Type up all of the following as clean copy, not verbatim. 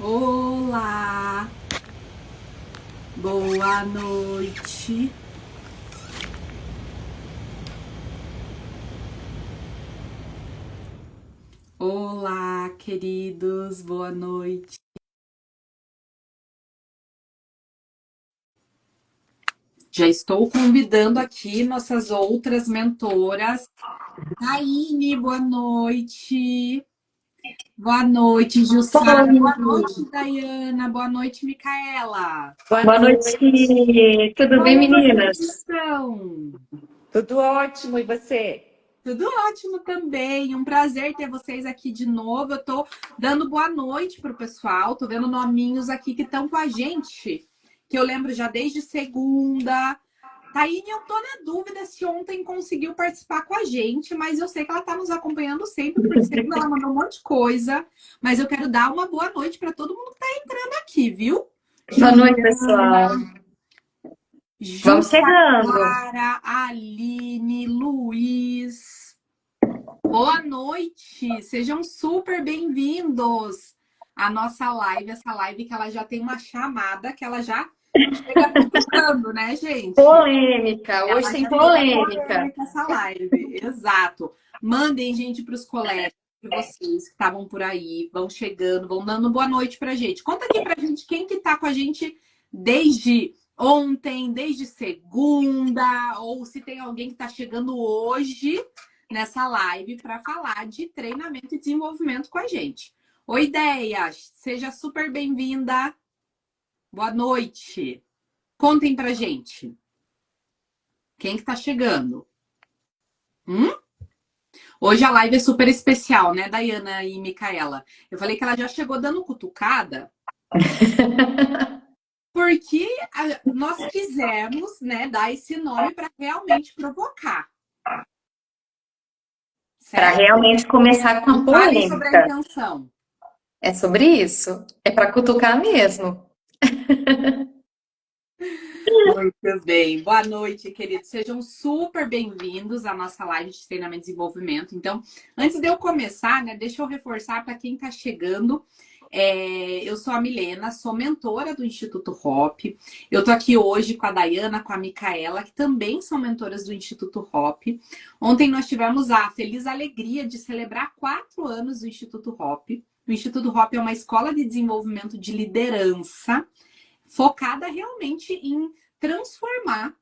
Olá, boa noite. Olá, queridos, boa noite. Já estou convidando aqui nossas outras mentoras. Taine, boa noite. Boa noite, Jussara. Boa noite, Dayana. Boa noite, Micaela. Boa noite, tudo bem, Como vocês meninas? estão? Tudo ótimo, e você? Tudo ótimo também. Um prazer ter vocês aqui de novo. Eu tô dando boa noite pro pessoal. Tô vendo nominhos aqui que estão com a gente, que eu lembro já desde segunda. Taine, eu tô na dúvida se ontem conseguiu participar com a gente, mas eu sei que ela tá nos acompanhando sempre, porque segunda ela mandou um monte de coisa. Mas eu quero dar uma boa noite para todo mundo que tá entrando aqui, viu? Boa noite, pessoal. Vamos chegando. Jussara, Aline, Luiz. Boa noite, sejam super bem-vindos à nossa live, essa live que ela já tem uma chamada, que ela já chega cutucando, né, gente? Polêmica, hoje Ela tem já chega polêmica. polêmica essa live, exato. Mandem, gente, para os colegas de vocês que estavam por aí, vão chegando, vão dando boa noite pra gente. Conta aqui pra gente quem que tá com a gente desde ontem, desde segunda, ou se tem alguém que tá chegando hoje nessa live para falar de treinamento e desenvolvimento com a gente. Oi, Ideias, seja super bem-vinda. Boa noite. Contem pra gente. Quem que tá chegando? Hoje a live é super especial, né, Dayana e Micaela? Eu falei que ela já chegou dando cutucada, porque nós quisemos, né, dar esse nome para realmente provocar, Para certo? realmente começar com a Me falem sobre a polêmica. intenção. É sobre isso. É para cutucar mesmo. Muito bem. Boa noite, queridos. Sejam super bem-vindos à nossa live de treinamento e desenvolvimento. Então, antes de eu começar, né, deixa eu reforçar para quem está chegando. Eu sou a Milena, sou mentora do Instituto Hop. Eu tô aqui hoje com a Dayana, com a Micaela, que também são mentoras do Instituto Hop. Ontem nós tivemos a feliz alegria de celebrar 4 anos do Instituto Hop. O Instituto Hop é uma escola de desenvolvimento de liderança focada realmente em transformar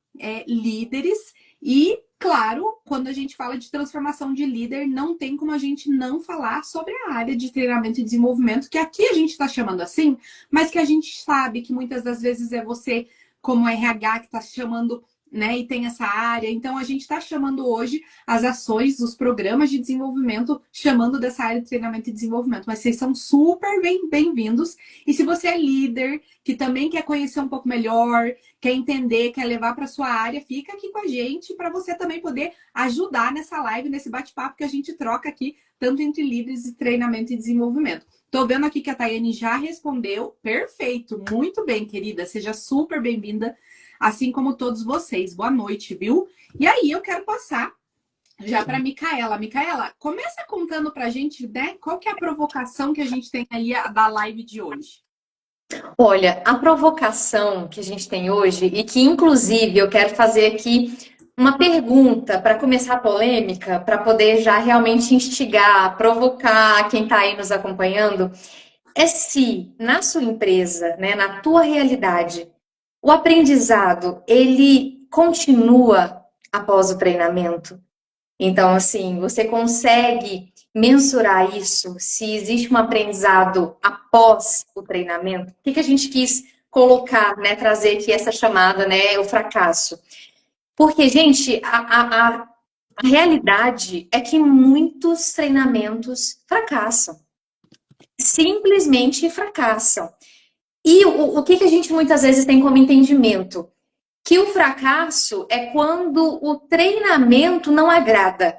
líderes e, claro, quando a gente fala de transformação de líder, não tem como a gente não falar sobre a área de treinamento e desenvolvimento, que aqui a gente está chamando assim, mas que a gente sabe que muitas das vezes é você, como RH, que está chamando, né, e tem essa área. Então, a gente está chamando hoje as ações, os programas de desenvolvimento, chamando dessa área de treinamento e desenvolvimento. Mas vocês são super bem-vindos. E se você é líder, que também quer conhecer um pouco melhor, quer entender, quer levar para sua área, fica aqui com a gente para você também poder ajudar nessa live, nesse bate-papo que a gente troca aqui, tanto entre líderes de treinamento e desenvolvimento. Tô vendo aqui que a Tayane já respondeu. Perfeito, muito bem, querida. Seja super bem-vinda, assim como todos vocês. Boa noite, viu? E aí, eu quero passar já para Micaela. Micaela, começa contando para a gente, né, qual que é a provocação que a gente tem aí da live de hoje. Olha, a provocação que a gente tem hoje, e que inclusive eu quero fazer aqui uma pergunta para começar a polêmica, para poder já realmente instigar, provocar quem está aí nos acompanhando, é se na sua empresa, né, na tua realidade, o aprendizado, ele continua após o treinamento. Então, assim, você consegue mensurar isso, se existe um aprendizado após o treinamento? O que que a gente quis colocar, né, trazer aqui essa chamada, né, o fracasso? Porque, gente, a realidade é que muitos treinamentos fracassam. Simplesmente fracassam. E o que que a gente muitas vezes tem como entendimento? Que o fracasso é quando o treinamento não agrada.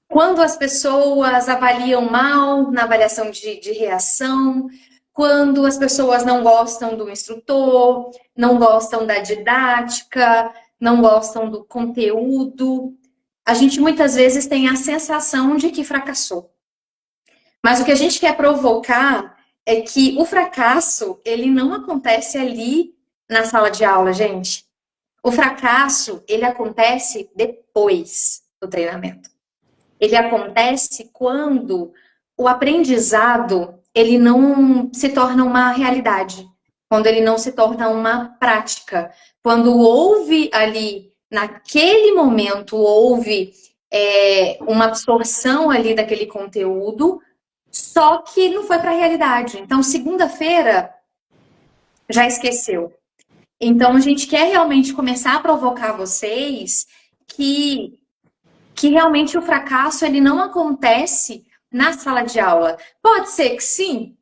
Quando as pessoas avaliam mal na avaliação de reação, quando as pessoas não gostam do instrutor, não gostam da didática, não gostam do conteúdo, a gente muitas vezes tem a sensação de que fracassou. Mas o que a gente quer provocar é que o fracasso, ele não acontece ali na sala de aula, gente. O fracasso, ele acontece depois do treinamento. Ele acontece quando o aprendizado, ele não se torna uma realidade, quando ele não se torna uma prática, quando houve ali, naquele momento, houve uma absorção ali daquele conteúdo, só que não foi para a realidade. Então, segunda-feira, já esqueceu. Então, a gente quer realmente começar a provocar vocês que realmente o fracasso ele não acontece na sala de aula. Pode ser que sim,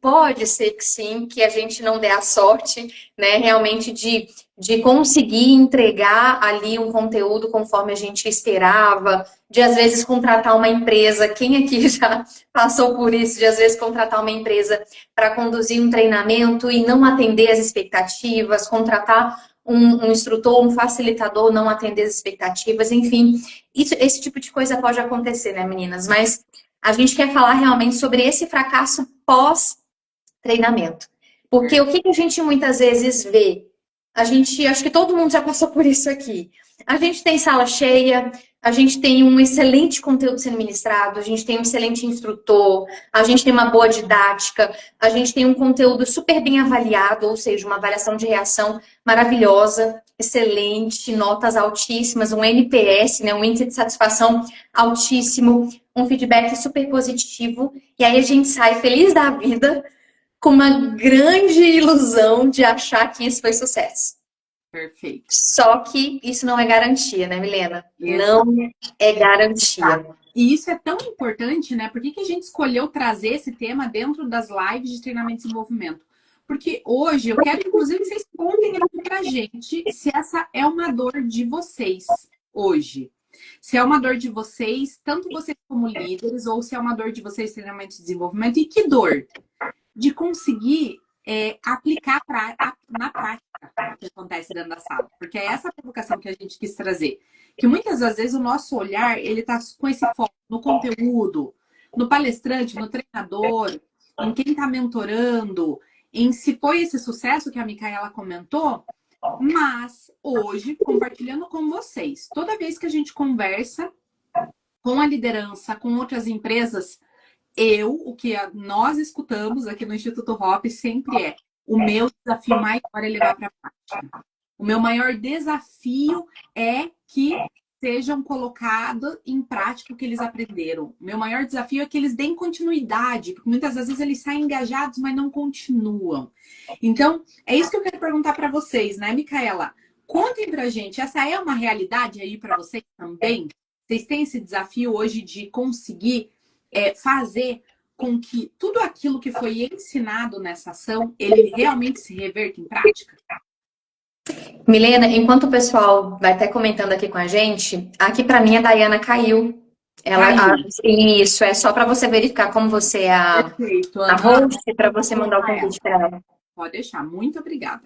que a gente não dê a sorte, né, realmente de conseguir entregar ali um conteúdo conforme a gente esperava, de às vezes contratar uma empresa, quem aqui já passou por isso, de às vezes contratar uma empresa para conduzir um treinamento e não atender as expectativas, contratar um instrutor, um facilitador, não atender as expectativas, enfim, esse tipo de coisa pode acontecer, né, meninas? Mas a gente quer falar realmente sobre esse fracasso pós-treinamento. Porque o que a gente muitas vezes vê? Acho que todo mundo já passou por isso aqui. A gente tem sala cheia, a gente tem um excelente conteúdo sendo ministrado, a gente tem um excelente instrutor, a gente tem uma boa didática, a gente tem um conteúdo super bem avaliado, ou seja, uma avaliação de reação maravilhosa, excelente, notas altíssimas, um NPS, né, um índice de satisfação altíssimo, um feedback super positivo, e aí a gente sai feliz da vida com uma grande ilusão de achar que isso foi sucesso. Perfeito. Só que isso não é garantia, né, Milena? Exato. Não é garantia. E isso é tão importante, né? Por que a gente escolheu trazer esse tema dentro das lives de treinamento e desenvolvimento? Porque hoje eu quero, inclusive, que vocês contem aqui pra gente se essa é uma dor de vocês hoje. Se é uma dor de vocês, tanto vocês como líderes, ou se é uma dor de vocês treinamento e desenvolvimento, e que dor? De conseguir aplicar na prática o que acontece dentro da sala. Porque é essa provocação que a gente quis trazer. Que muitas das vezes o nosso olhar, ele tá com esse foco no conteúdo, no palestrante, no treinador, em quem está mentorando, em se foi esse sucesso que a Micaela comentou, mas hoje, compartilhando com vocês, toda vez que a gente conversa com a liderança, com outras empresas, o que nós escutamos aqui no Instituto Hop sempre é: o meu desafio maior é levar para a prática. O meu maior desafio é que sejam colocados em prática o que eles aprenderam. O meu maior desafio é que eles deem continuidade, porque muitas vezes eles saem engajados, mas não continuam. Então, é isso que eu quero perguntar para vocês, né, Micaela? Contem pra gente, essa é uma realidade aí para vocês também? Vocês têm esse desafio hoje de conseguir fazer com que tudo aquilo que foi ensinado nessa ação, ele realmente se reverta em prática? Milena, enquanto o pessoal vai até comentando aqui com a gente, aqui para mim a Dayana caiu. Isso, é só para você verificar como você é a host, para você mandar o convite para ela. Pode deixar, muito obrigada.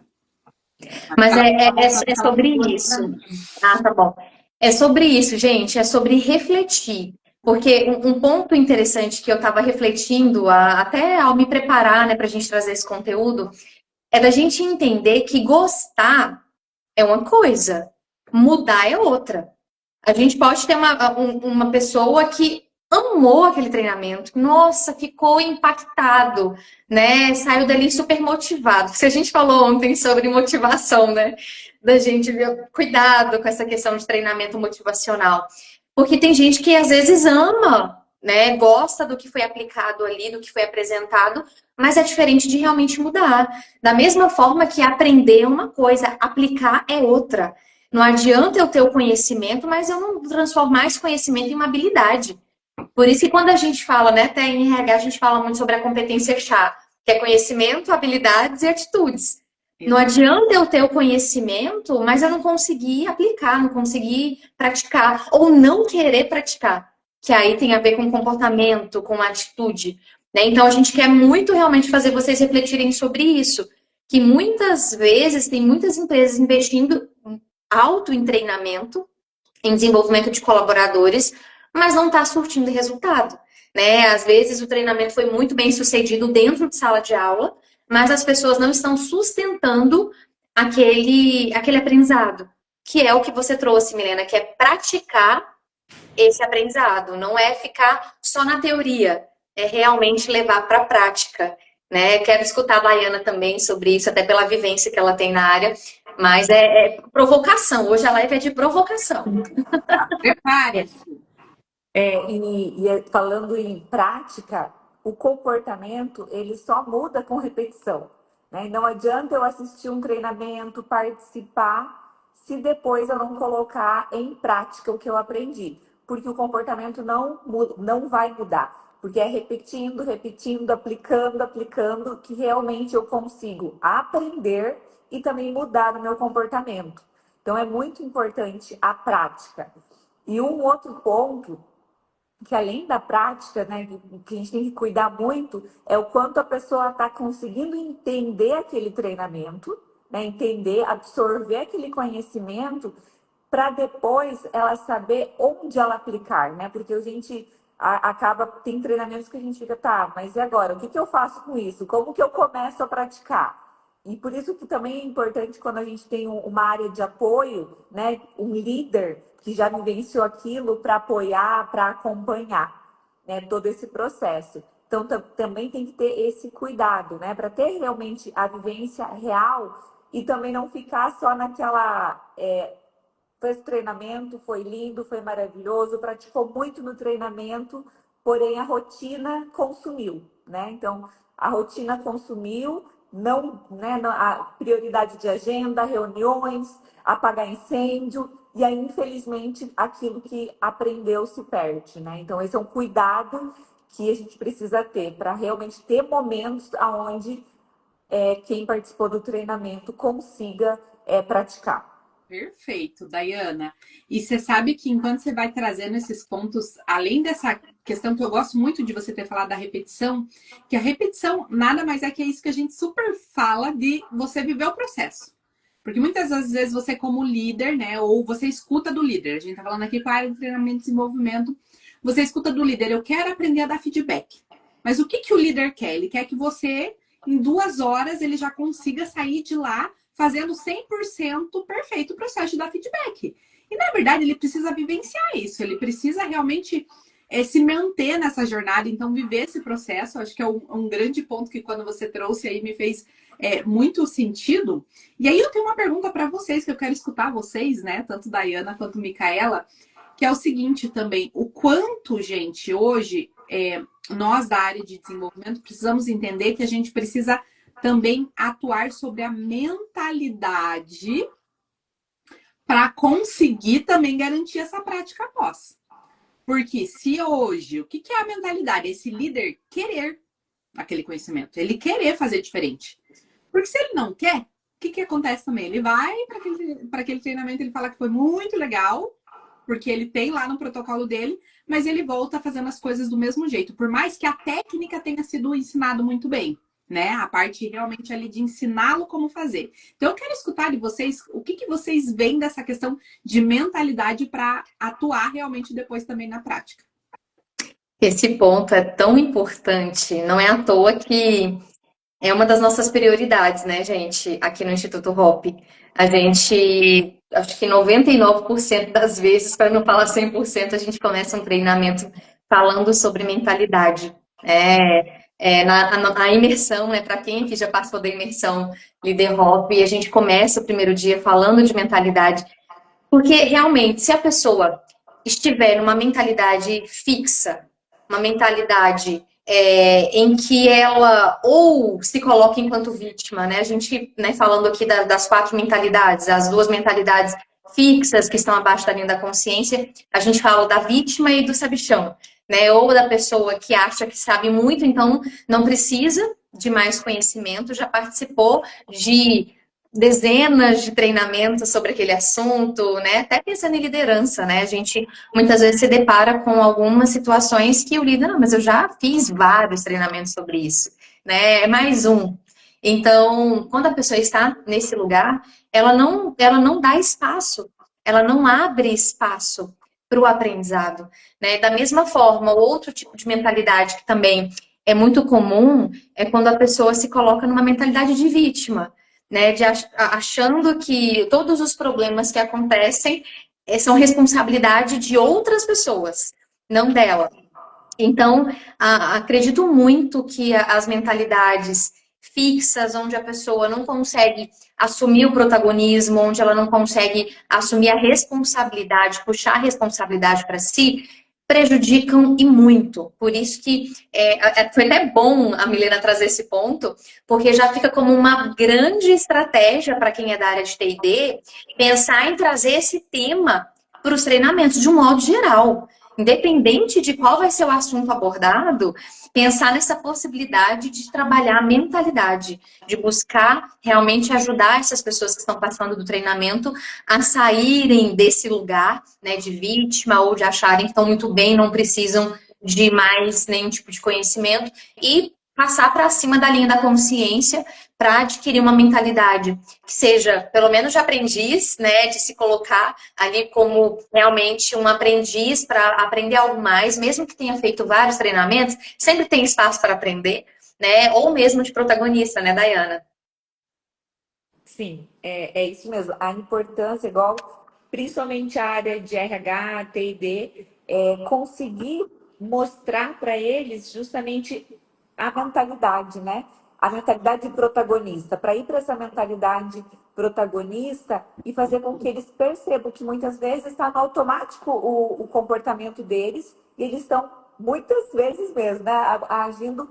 Mas é sobre isso. Ah, tá bom. É sobre isso, gente, é sobre refletir. Porque um ponto interessante que eu estava refletindo até ao me preparar, né, para a gente trazer esse conteúdo, é da gente entender que gostar é uma coisa, mudar é outra. A gente pode ter uma pessoa que amou aquele treinamento, nossa, ficou impactado, né? Saiu dali super motivado. Se a gente falou ontem sobre motivação, né? Da gente ver cuidado com essa questão de treinamento motivacional. Porque tem gente que às vezes ama, né? Gosta do que foi aplicado ali, do que foi apresentado, mas é diferente de realmente mudar. Da mesma forma que aprender é uma coisa, aplicar é outra. Não adianta eu ter o conhecimento, mas eu não transformar esse conhecimento em uma habilidade. Por isso que quando a gente fala, né, até em RH, a gente fala muito sobre a competência chá, que é conhecimento, habilidades e atitudes. Não adianta eu ter o conhecimento, mas eu não conseguir aplicar, não conseguir praticar, ou não querer praticar, que aí tem a ver com comportamento, com atitude, né? Então a gente quer muito realmente fazer vocês refletirem sobre isso, que muitas vezes tem muitas empresas investindo alto em treinamento, em desenvolvimento de colaboradores, mas não está surtindo resultado. né? Às vezes o treinamento foi muito bem sucedido dentro de sala de aula, mas as pessoas não estão sustentando aquele aprendizado, que é o que você trouxe, Milena, que é praticar esse aprendizado, não é ficar só na teoria, é realmente levar para a prática, né? Quero escutar a Dayana também sobre isso, até pela vivência que ela tem na área, mas é provocação, hoje a live é de provocação. Prepare-se. Falando em prática, o comportamento ele só muda com repetição, né? Não adianta eu assistir um treinamento, participar, se depois eu não colocar em prática o que eu aprendi, porque o comportamento não vai mudar, porque é repetindo, repetindo, aplicando, aplicando, que realmente eu consigo aprender e também mudar o meu comportamento. Então é muito importante a prática. E um outro ponto que além da prática, né, que a gente tem que cuidar muito, é o quanto a pessoa está conseguindo entender aquele treinamento, né, entender, absorver aquele conhecimento, para depois ela saber onde ela aplicar, né? Porque a gente acaba, tem treinamentos que a gente fica, tá, mas e agora? O que que eu faço com isso? Como que eu começo a praticar? E por isso que também é importante quando a gente tem uma área de apoio, né, um líder que já vivenciou aquilo para apoiar, para acompanhar, né, todo esse processo. Então também tem que ter esse cuidado, né, para ter realmente a vivência real e também não ficar só naquela fez treinamento, foi lindo, foi maravilhoso, praticou muito no treinamento, porém a rotina consumiu, né? Então a rotina consumiu, não, né, a prioridade de agenda, reuniões, apagar incêndio, e aí, infelizmente, aquilo que aprendeu se perde, né? Então, esse é um cuidado que a gente precisa ter para realmente ter momentos onde quem participou do treinamento consiga praticar. Perfeito, Dayana. E você sabe que enquanto você vai trazendo esses pontos, além dessa questão que eu gosto muito de você ter falado da repetição, que a repetição nada mais é que isso que a gente super fala de você viver o processo. Porque muitas vezes você como líder, né, ou você escuta do líder, a gente tá falando aqui com a área de treinamento e desenvolvimento, você escuta do líder, eu quero aprender a dar feedback. Mas o que que o líder quer? Ele quer que você, em 2 horas, ele já consiga sair de lá fazendo 100% perfeito o processo de dar feedback. E, na verdade, ele precisa vivenciar isso. Ele precisa realmente se manter nessa jornada. Então, viver esse processo, acho que é um grande ponto que quando você trouxe aí me fez muito sentido. E aí eu tenho uma pergunta para vocês, que eu quero escutar vocês, né? Tanto Dayana quanto Micaela, que é o seguinte também. O quanto, gente, hoje, nós da área de desenvolvimento precisamos entender que a gente precisa também atuar sobre a mentalidade para conseguir também garantir essa prática após. Porque se hoje, o que é a mentalidade? Esse líder querer aquele conhecimento, ele querer fazer diferente. Porque se ele não quer, o que acontece também? Ele vai para aquele treinamento, ele fala que foi muito legal, porque ele tem lá no protocolo dele, mas ele volta fazendo as coisas do mesmo jeito, por mais que a técnica tenha sido ensinado muito bem. Né? A parte realmente ali de ensiná-lo como fazer. Então, eu quero escutar de vocês o que vocês veem dessa questão de mentalidade para atuar realmente depois também na prática. Esse ponto é tão importante, não é à toa que é uma das nossas prioridades, né, gente, aqui no Instituto Hop. A gente, acho que 99% das vezes, para não falar 100%, a gente começa um treinamento falando sobre mentalidade. Na imersão, né, para quem aqui já passou da imersão Líder Hop, a gente começa o primeiro dia falando de mentalidade, porque realmente, se a pessoa estiver numa mentalidade fixa, uma mentalidade em que ela ou se coloca enquanto vítima, né? A gente, né, falando aqui das 4 mentalidades, as 2 mentalidades fixas que estão abaixo da linha da consciência, a gente fala da vítima e do sabichão, né? Ou da pessoa que acha que sabe muito, então não precisa de mais conhecimento, já participou de dezenas de treinamentos sobre aquele assunto, né? Até pensando em liderança, né? A gente muitas vezes se depara com algumas situações que o líder, não, mas eu já fiz vários treinamentos sobre isso, né? É mais um. Então, quando a pessoa está nesse lugar, ela não dá espaço, ela não abre espaço para o aprendizado, né? Da mesma forma, outro tipo de mentalidade que também é muito comum é quando a pessoa se coloca numa mentalidade de vítima, né? Achando que todos os problemas que acontecem são responsabilidade de outras pessoas, não dela. Então, acredito muito que as mentalidades fixas, onde a pessoa não consegue assumir o protagonismo, onde ela não consegue assumir a responsabilidade, puxar a responsabilidade para si, prejudicam e muito. Por isso que foi até bom a Milena trazer esse ponto, porque já fica como uma grande estratégia para quem é da área de T&D pensar em trazer esse tema para os treinamentos de um modo geral. Independente de qual vai ser o assunto abordado, pensar nessa possibilidade de trabalhar a mentalidade, de buscar realmente ajudar essas pessoas que estão passando do treinamento a saírem desse lugar, né, de vítima ou de acharem que estão muito bem, não precisam de mais nenhum tipo de conhecimento e passar para cima da linha da consciência para adquirir uma mentalidade que seja, pelo menos, de aprendiz, né, de se colocar ali como realmente um aprendiz para aprender algo mais, mesmo que tenha feito vários treinamentos, sempre tem espaço para aprender, né, ou mesmo de protagonista, né, Dayana? Sim, é isso mesmo. A importância, igual, principalmente a área de RH, T&D, é conseguir mostrar para eles justamente a mentalidade, né? A mentalidade protagonista, para ir para essa mentalidade protagonista e fazer com que eles percebam que muitas vezes está no automático o comportamento deles e eles estão, muitas vezes mesmo, né, agindo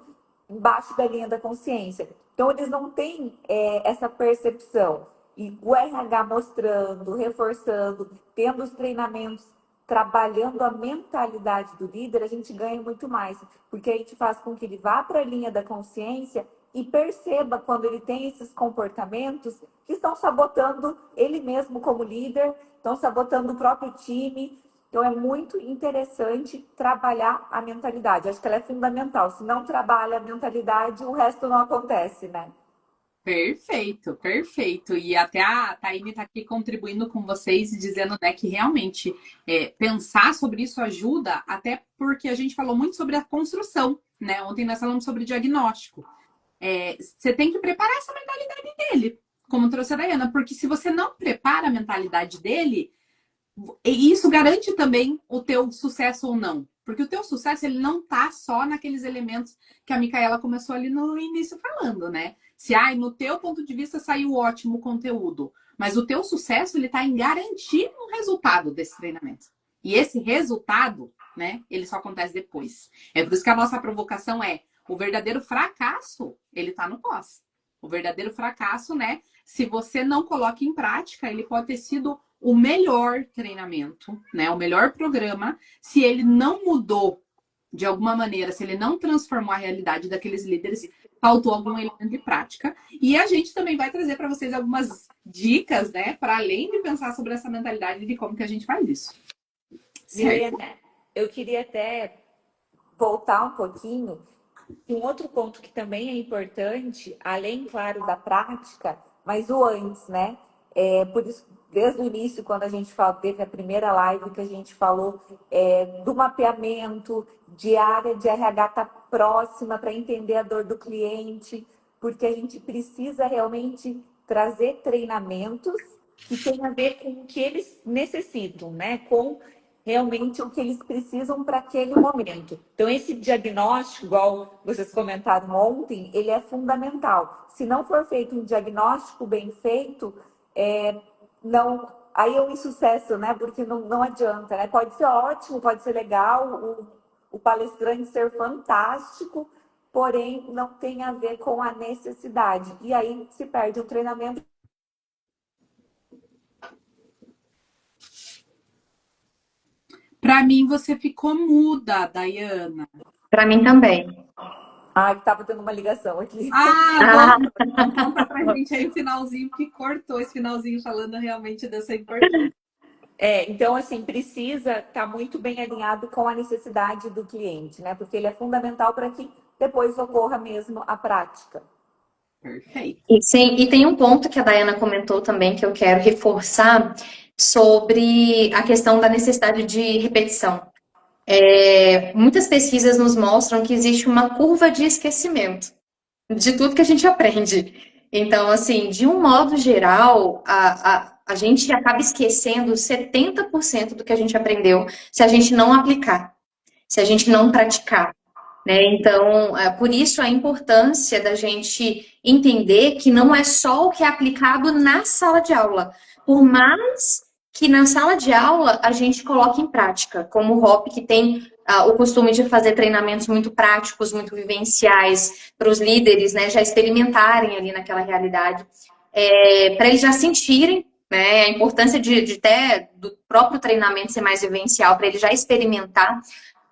embaixo da linha da consciência. Então, eles não têm essa percepção. E o RH mostrando, reforçando, tendo os treinamentos, trabalhando a mentalidade do líder, a gente ganha muito mais. Porque a gente faz com que ele vá para a linha da consciência e perceba quando ele tem esses comportamentos que estão sabotando ele mesmo como líder, estão sabotando o próprio time. Então, é muito interessante trabalhar a mentalidade. Acho que ela é fundamental. Se não trabalha a mentalidade, o resto não acontece, né? Perfeito, perfeito. E até a Taine está aqui contribuindo com vocês e dizendo, né, que realmente pensar sobre isso ajuda, até porque a gente falou muito sobre a construção, né? Ontem nós falamos sobre diagnóstico. Você tem que preparar essa mentalidade dele, como trouxe a Dayana, porque se você não prepara a mentalidade dele, e isso garante também o teu sucesso ou não. Porque o teu sucesso, ele não tá só naqueles elementos que a Micaela começou ali no início falando, né? Se, no teu ponto de vista saiu ótimo conteúdo, mas o teu sucesso, ele tá em garantir o resultado desse treinamento. E esse resultado, né, ele só acontece depois. É por isso que a nossa provocação é, o verdadeiro fracasso, ele tá no pós. O verdadeiro fracasso, né, se você não coloca em prática, ele pode ter sido o melhor treinamento, né, o melhor programa, se ele não mudou de alguma maneira, se ele não transformou a realidade daqueles líderes, faltou algum elemento de prática. E a gente também vai trazer para vocês algumas dicas, né, para além de pensar sobre essa mentalidade de como que a gente faz isso. Certo? Milena, eu queria até voltar um pouquinho. Um outro ponto que também é importante, além, claro, da prática, mas o antes, né? Por isso, desde o início, quando a gente teve a primeira live que a gente falou do mapeamento, de área de RH estar próxima para entender a dor do cliente, porque a gente precisa realmente trazer treinamentos que tenham a ver com o que eles necessitam, né? Com realmente o que eles precisam para aquele momento. Então, esse diagnóstico, igual vocês comentaram ontem, ele é fundamental. Se não for feito um diagnóstico bem feito, não, aí é um insucesso, né? Porque não adianta, né? Pode ser ótimo, pode ser legal, o palestrante ser fantástico, porém não tem a ver com a necessidade. E aí se perde o treinamento. Para mim, você ficou muda, Dayana. Para mim também. Ah, estava tendo uma ligação aqui. Ah, Conta pra gente aí o finalzinho que cortou, esse finalzinho falando realmente dessa importância. Então, assim, precisa estar muito bem alinhado com a necessidade do cliente, né? Porque ele é fundamental para que depois ocorra mesmo a prática. Perfeito. e tem um ponto que a Dayana comentou também que eu quero reforçar, sobre a questão da necessidade de repetição. Muitas pesquisas nos mostram que existe uma curva de esquecimento de tudo que a gente aprende. Então, assim, de um modo geral, a gente acaba esquecendo 70% do que a gente aprendeu se a gente não aplicar, se a gente não praticar, né? Então, por isso a importância da gente entender que não é só o que é aplicado na sala de aula. Por mais que na sala de aula a gente coloque em prática, como o Hop, que tem o costume de fazer treinamentos muito práticos, muito vivenciais, para os líderes, né, já experimentarem ali naquela realidade, para eles já sentirem, né, a importância de até do próprio treinamento ser mais vivencial, para ele já experimentar,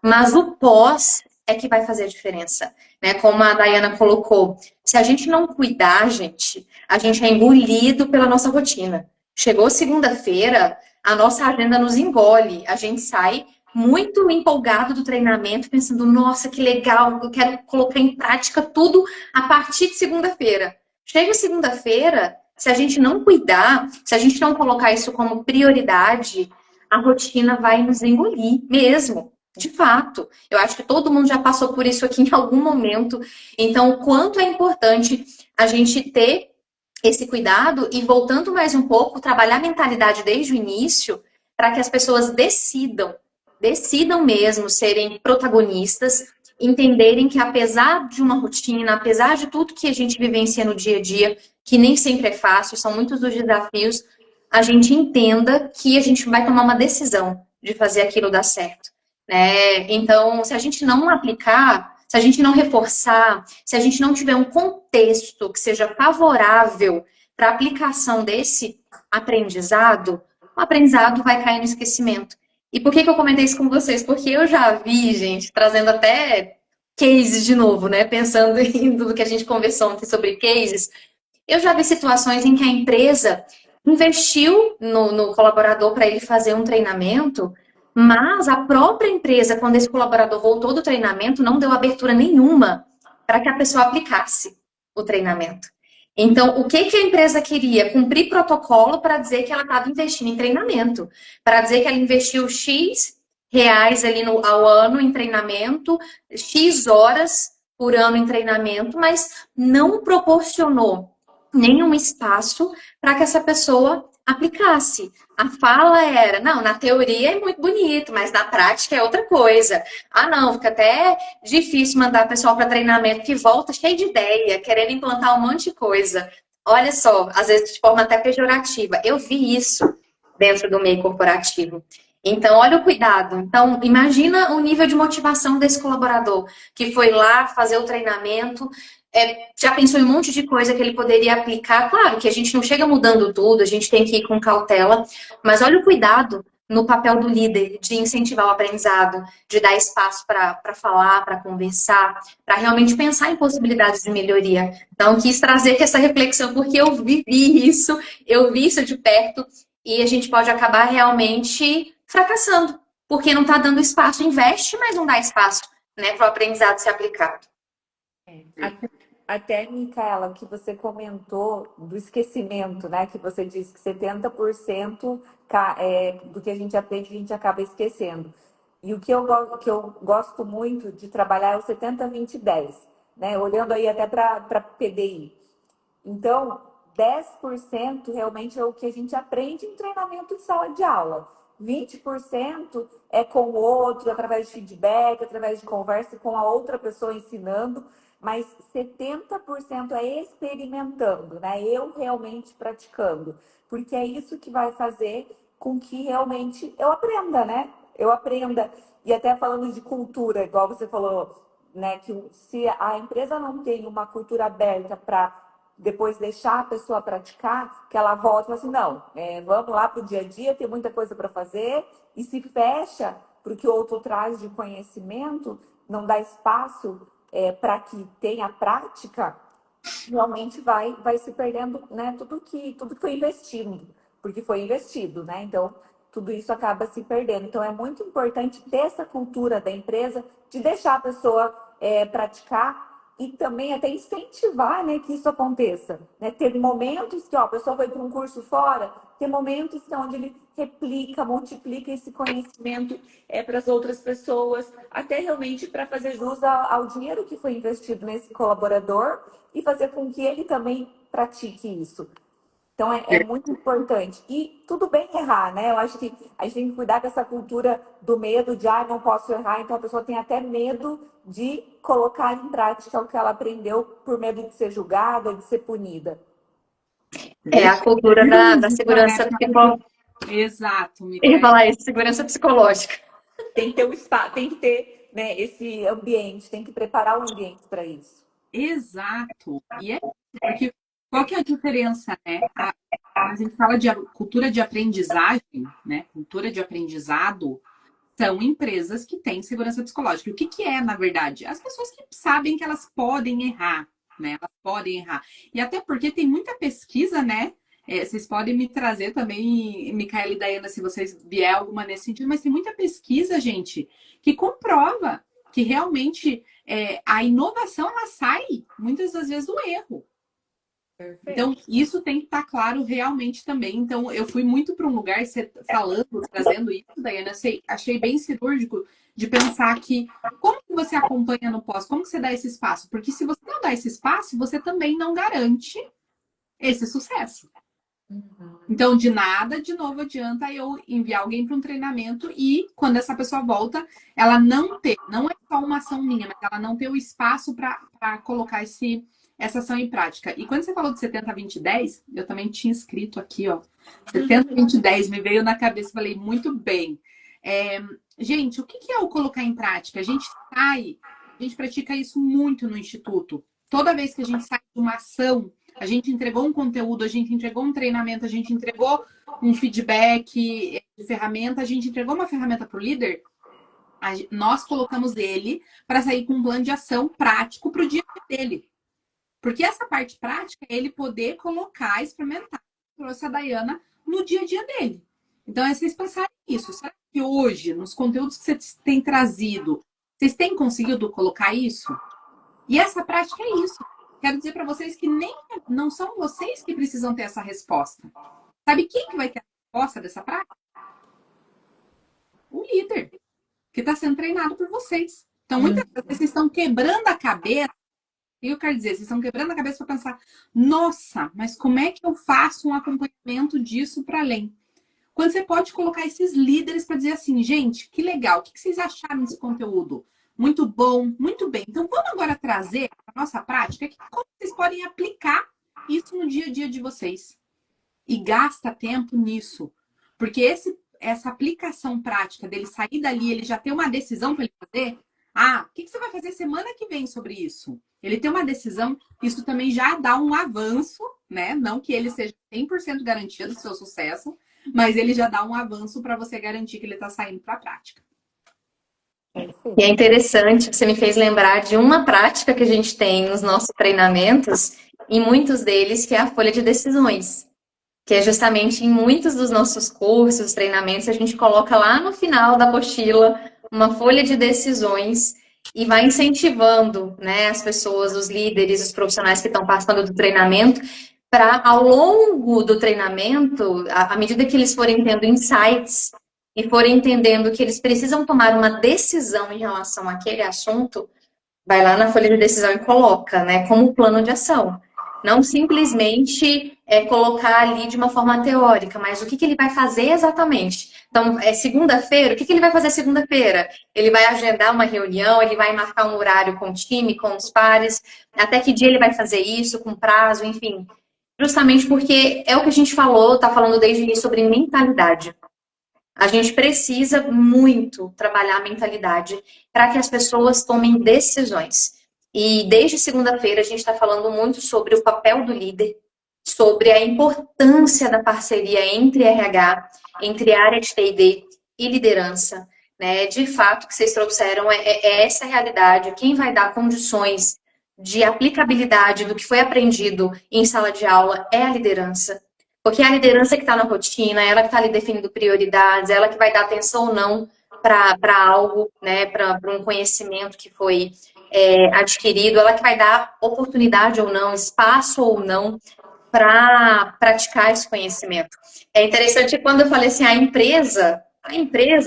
mas o pós é que vai fazer a diferença, né? Como a Dayana colocou, se a gente não cuidar, gente, a gente é engolido pela nossa rotina. Chegou segunda-feira, a nossa agenda nos engole, a gente sai muito empolgado do treinamento, pensando, nossa, que legal, eu quero colocar em prática tudo a partir de segunda-feira. Chega segunda-feira, se a gente não cuidar, se a gente não colocar isso como prioridade, a rotina vai nos engolir mesmo. De fato, eu acho que todo mundo já passou por isso aqui em algum momento. Então, o quanto é importante a gente ter esse cuidado e, voltando mais um pouco, trabalhar a mentalidade desde o início para que as pessoas decidam mesmo serem protagonistas, entenderem que apesar de uma rotina, apesar de tudo que a gente vivencia no dia a dia, que nem sempre é fácil, são muitos os desafios, a gente entenda que a gente vai tomar uma decisão de fazer aquilo dar certo, né? Então, se a gente não aplicar, se a gente não reforçar, se a gente não tiver um contexto que seja favorável para a aplicação desse aprendizado, o aprendizado vai cair no esquecimento. E por que eu comentei isso com vocês? Porque eu já vi, gente, trazendo até cases de novo, né? Pensando em tudo que a gente conversou ontem sobre cases, eu já vi situações em que a empresa investiu no colaborador para ele fazer um treinamento, mas a própria empresa, quando esse colaborador voltou do treinamento, não deu abertura nenhuma para que a pessoa aplicasse o treinamento. Então, o que a empresa queria? Cumprir protocolo para dizer que ela estava investindo em treinamento, para dizer que ela investiu X reais ali ao ano em treinamento, X horas por ano em treinamento, mas não proporcionou nenhum espaço para que essa pessoa aplicasse. A fala era, não, na teoria é muito bonito, mas na prática é outra coisa. Ah, não, fica até difícil mandar o pessoal para treinamento que volta cheio de ideia, querendo implantar um monte de coisa. Olha só, às vezes de forma até pejorativa. Eu vi isso dentro do meio corporativo. Então, olha o cuidado. Então, imagina o nível de motivação desse colaborador que foi lá fazer o treinamento, já pensou em um monte de coisa que ele poderia aplicar. Claro que a gente não chega mudando tudo, a gente tem que ir com cautela, mas olha o cuidado no papel do líder de incentivar o aprendizado, de dar espaço para falar, para conversar, para realmente pensar em possibilidades de melhoria. Então, quis trazer aqui essa reflexão, porque eu vi isso de perto, e a gente pode acabar realmente fracassando, porque não está dando espaço, investe, mas não dá espaço, né, para o aprendizado ser aplicado. Até, Micaela, que você comentou do esquecimento, né? Que você disse que 70% do que a gente aprende, a gente acaba esquecendo. E o que eu gosto muito de trabalhar é o 70-20-10, né? Olhando aí até para PDI. Então, 10% realmente é o que a gente aprende em treinamento em sala de aula. 20% é com o outro, através de feedback, através de conversa com a outra pessoa ensinando, mas 70% é experimentando, né? Eu realmente praticando, porque é isso que vai fazer com que realmente eu aprenda, né? Eu aprenda. E até falando de cultura, igual você falou, né? Que se a empresa não tem uma cultura aberta para depois deixar a pessoa praticar, que ela volta e fala assim, não, vamos lá para o dia a dia, tem muita coisa para fazer, e se fecha para o que o outro traz de conhecimento, não dá espaço para que tenha prática, realmente vai se perdendo, né, tudo que foi investido, porque foi investido, né? Então, tudo isso acaba se perdendo. Então, é muito importante ter essa cultura da empresa de deixar a pessoa praticar, e também até incentivar, né, que isso aconteça. Né? Ter momentos que ó, a pessoa vai para um curso fora, ter momentos que é onde ele replica, multiplica esse conhecimento para as outras pessoas, até realmente para fazer jus ao dinheiro que foi investido nesse colaborador e fazer com que ele também pratique isso. Então é muito importante. E tudo bem errar, né? Eu acho que a gente tem que cuidar dessa cultura do medo de, não posso errar. Então a pessoa tem até medo de colocar em prática o que ela aprendeu por medo de ser julgada, de ser punida. É a cultura da segurança psicológica. Exato, Eu ia falar isso, segurança psicológica. Tem que ter o espaço, tem que ter, né, esse ambiente, tem que preparar o ambiente para isso. Exato. E é porque qual que é a diferença, né? A gente fala de cultura de aprendizagem, né? Cultura de aprendizado são empresas que têm segurança psicológica. O que que é, na verdade? As pessoas que sabem que elas podem errar, né? Elas podem errar. E até porque tem muita pesquisa, né? Vocês podem me trazer também, Micaela e Daiana, se vocês vier alguma nesse sentido, mas tem muita pesquisa, gente, que comprova que realmente a inovação ela sai muitas das vezes do erro. Perfeito. Então, isso tem que estar claro realmente também. Então, eu fui muito para um lugar, você falando, trazendo isso, Daiana, achei bem cirúrgico de pensar que como que você acompanha no pós, como que você dá esse espaço? Porque se você não dá esse espaço, você também não garante esse sucesso. Então, de nada, de novo, adianta eu enviar alguém para um treinamento e quando essa pessoa volta, ela não é só uma ação minha, mas ela não ter o espaço para colocar essa ação em prática. E quando você falou de 70, 20, 10, eu também tinha escrito aqui, ó, 70, 20, 10, me veio na cabeça, falei, muito bem. Gente, o que é o colocar em prática? A gente pratica isso muito no Instituto. Toda vez que a gente sai de uma ação, a gente entregou um conteúdo, a gente entregou um treinamento, a gente entregou um feedback de ferramenta, a gente entregou uma ferramenta para o líder, nós colocamos ele para sair com um plano de ação prático para o dia dele. Porque essa parte prática é ele poder colocar, experimentar, trouxe a Daiana no dia a dia dele. Então, é vocês pensarem nisso. Será que hoje, nos conteúdos que vocês têm trazido, vocês têm conseguido colocar isso? E essa prática é isso. Quero dizer para vocês que não são vocês que precisam ter essa resposta. Sabe quem que vai ter a resposta dessa prática? O líder, que está sendo treinado por vocês. Então, muitas vezes vocês estão quebrando a cabeça. E eu quero dizer, vocês estão quebrando a cabeça para pensar, nossa, mas como é que eu faço um acompanhamento disso para além? Quando você pode colocar esses líderes para dizer assim, gente, que legal, o que vocês acharam desse conteúdo? Muito bom, muito bem. Então, vamos agora trazer a nossa prática, como vocês podem aplicar isso no dia a dia de vocês. E gasta tempo nisso. Porque essa aplicação prática dele sair dali, ele já ter uma decisão para ele fazer. O que você vai fazer semana que vem sobre isso? Ele tem uma decisão, isso também já dá um avanço, né? Não que ele seja 100% garantido do seu sucesso, mas ele já dá um avanço para você garantir que ele está saindo para a prática. E é interessante, você me fez lembrar de uma prática que a gente tem nos nossos treinamentos, em muitos deles, que é a folha de decisões. Que é justamente em muitos dos nossos cursos, treinamentos, a gente coloca lá no final da apostila uma folha de decisões e vai incentivando, né, as pessoas, os líderes, os profissionais que estão passando do treinamento, para ao longo do treinamento, à medida que eles forem tendo insights e forem entendendo que eles precisam tomar uma decisão em relação àquele assunto, vai lá na folha de decisão e coloca, né, como plano de ação. Não simplesmente colocar ali de uma forma teórica, mas o que ele vai fazer exatamente. Então, segunda-feira, o que ele vai fazer segunda-feira? Ele vai agendar uma reunião, ele vai marcar um horário com o time, com os pares, até que dia ele vai fazer isso, com prazo, enfim. Justamente porque é o que a gente falou, está falando desde o início sobre mentalidade. A gente precisa muito trabalhar a mentalidade para que as pessoas tomem decisões. E desde segunda-feira a gente está falando muito sobre o papel do líder, sobre a importância da parceria entre RH, entre área de T&D e liderança. Né? De fato, o que vocês trouxeram é essa realidade. Quem vai dar condições de aplicabilidade do que foi aprendido em sala de aula é a liderança. Porque é a liderança que está na rotina, ela que está ali definindo prioridades, ela que vai dar atenção ou não para algo, né, para um conhecimento que foi adquirido, ela que vai dar oportunidade ou não, espaço ou não para praticar esse conhecimento. É interessante quando eu falei assim, a empresa,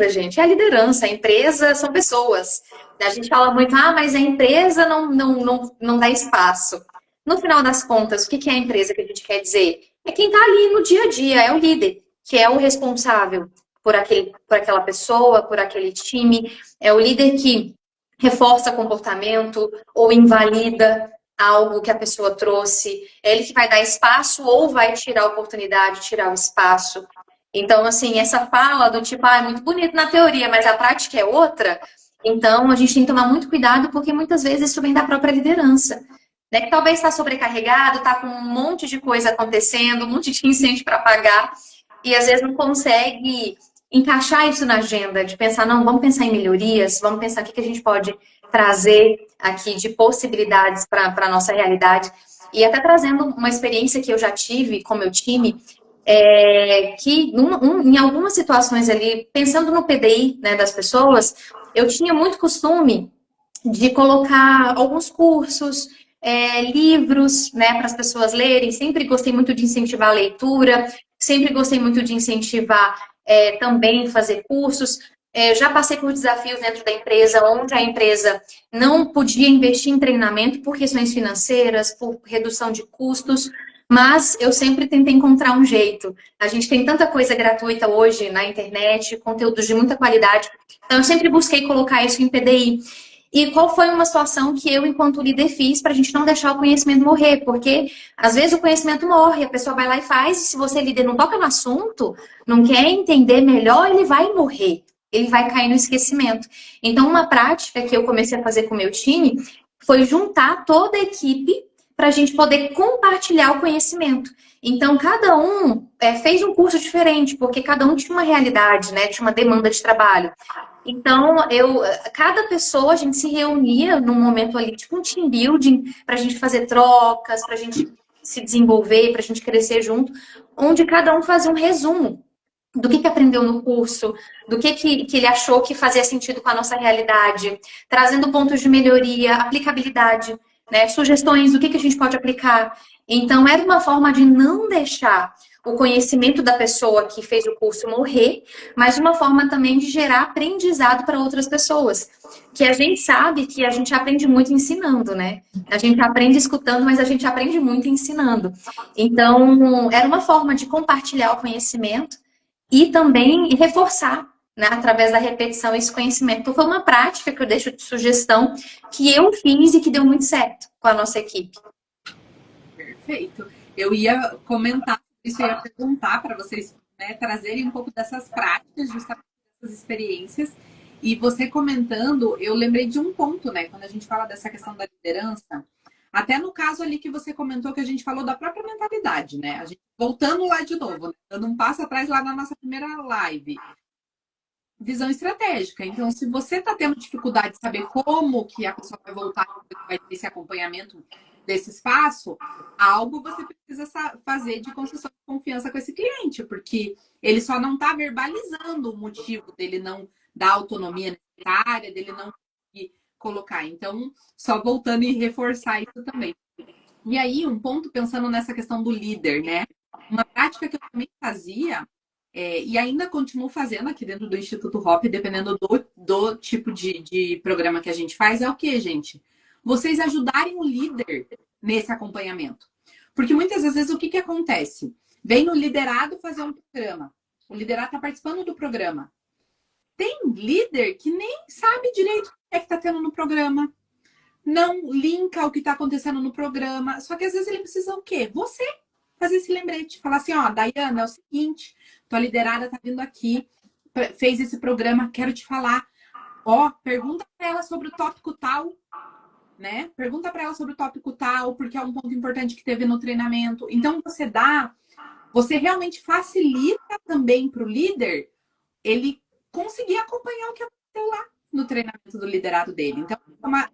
gente, é a liderança, a empresa são pessoas. A gente fala muito, mas a empresa não dá espaço. No final das contas, o que é a empresa que a gente quer dizer? É quem está ali no dia a dia, é o líder, que é o responsável por aquela pessoa, por aquele time, é o líder que reforça comportamento ou invalida algo que a pessoa trouxe, é ele que vai dar espaço ou vai tirar a oportunidade, tirar o espaço. Então, assim, essa fala do tipo, é muito bonito na teoria, mas a prática é outra. Então, a gente tem que tomar muito cuidado, porque muitas vezes isso vem da própria liderança. Né? Que talvez está sobrecarregado, está com um monte de coisa acontecendo, um monte de incêndio para apagar, e às vezes não consegue encaixar isso na agenda, de pensar, não, vamos pensar em melhorias, vamos pensar o que a gente pode trazer aqui de possibilidades para a nossa realidade. E até trazendo uma experiência que eu já tive com meu time, que em algumas situações ali, pensando no PDI, né, das pessoas, eu tinha muito costume de colocar alguns cursos, livros, né, para as pessoas lerem. Sempre gostei muito de incentivar a leitura, sempre gostei muito de incentivar também fazer cursos. Já passei por desafios dentro da empresa, onde a empresa não podia investir em treinamento por questões financeiras, por redução de custos, mas eu sempre tentei encontrar um jeito. A gente tem tanta coisa gratuita hoje na internet, conteúdos de muita qualidade, então eu sempre busquei colocar isso em PDI. E qual foi uma situação que eu, enquanto líder, fiz para a gente não deixar o conhecimento morrer? Porque, às vezes, o conhecimento morre, a pessoa vai lá e faz, e se você, líder, não toca no assunto, não quer entender melhor, ele vai morrer. Ele vai cair no esquecimento. Então, uma prática que eu comecei a fazer com o meu time foi juntar toda a equipe para a gente poder compartilhar o conhecimento. Então, cada um fez um curso diferente, porque cada um tinha uma realidade, né? Tinha uma demanda de trabalho. Então, cada pessoa, a gente se reunia num momento ali, tipo um team building, para a gente fazer trocas, para a gente se desenvolver, para a gente crescer junto, onde cada um fazia um resumo do que aprendeu no curso, do que ele achou que fazia sentido com a nossa realidade, trazendo pontos de melhoria, aplicabilidade, né, sugestões do que a gente pode aplicar. Então, era uma forma de não deixar o conhecimento da pessoa que fez o curso morrer, mas uma forma também de gerar aprendizado para outras pessoas. Que a gente sabe que a gente aprende muito ensinando, né? A gente aprende escutando, mas a gente aprende muito ensinando. Então, era uma forma de compartilhar o conhecimento e também reforçar, né, através da repetição, esse conhecimento. Então, foi uma prática que eu deixo de sugestão que eu fiz e que deu muito certo com a nossa equipe. Perfeito. Eu ia comentar isso, eu ia perguntar para vocês, né, trazerem um pouco dessas práticas, justamente dessas experiências. E você comentando, eu lembrei de um ponto, né? Quando a gente fala dessa questão da liderança, até no caso ali que você comentou que a gente falou da própria mentalidade, né? A gente, voltando lá de novo, né, dando um passo atrás lá na nossa primeira live. Visão estratégica. Então, se você está tendo dificuldade de saber como que a pessoa vai voltar, vai ter esse acompanhamento desse espaço, algo você precisa fazer de construção de confiança com esse cliente, porque ele só não está verbalizando o motivo dele não dar autonomia necessária, dele não conseguir colocar. Então, só voltando e reforçar isso também. E aí, um ponto pensando nessa questão do líder, né? Uma prática que eu também fazia, e ainda continuo fazendo aqui dentro do Instituto Hop, dependendo do tipo de programa que a gente faz, é o que, gente? Vocês ajudarem o líder nesse acompanhamento. Porque muitas vezes o que acontece? Vem o liderado fazer um programa. O liderado está participando do programa. Tem líder que nem sabe direito o que é que está tendo no programa. Não linka o que está acontecendo no programa. Só que às vezes ele precisa o quê? Você fazer esse lembrete. Falar assim, ó, Dayana, é o seguinte, tua liderada tá vindo aqui, fez esse programa, quero te falar. Ó, pergunta para ela sobre o tópico tal, né? Pergunta para ela sobre o tópico tal, porque é um ponto importante que teve no treinamento. Então, você realmente facilita também para o líder ele conseguir acompanhar o que aconteceu lá no treinamento do liderado dele. Então,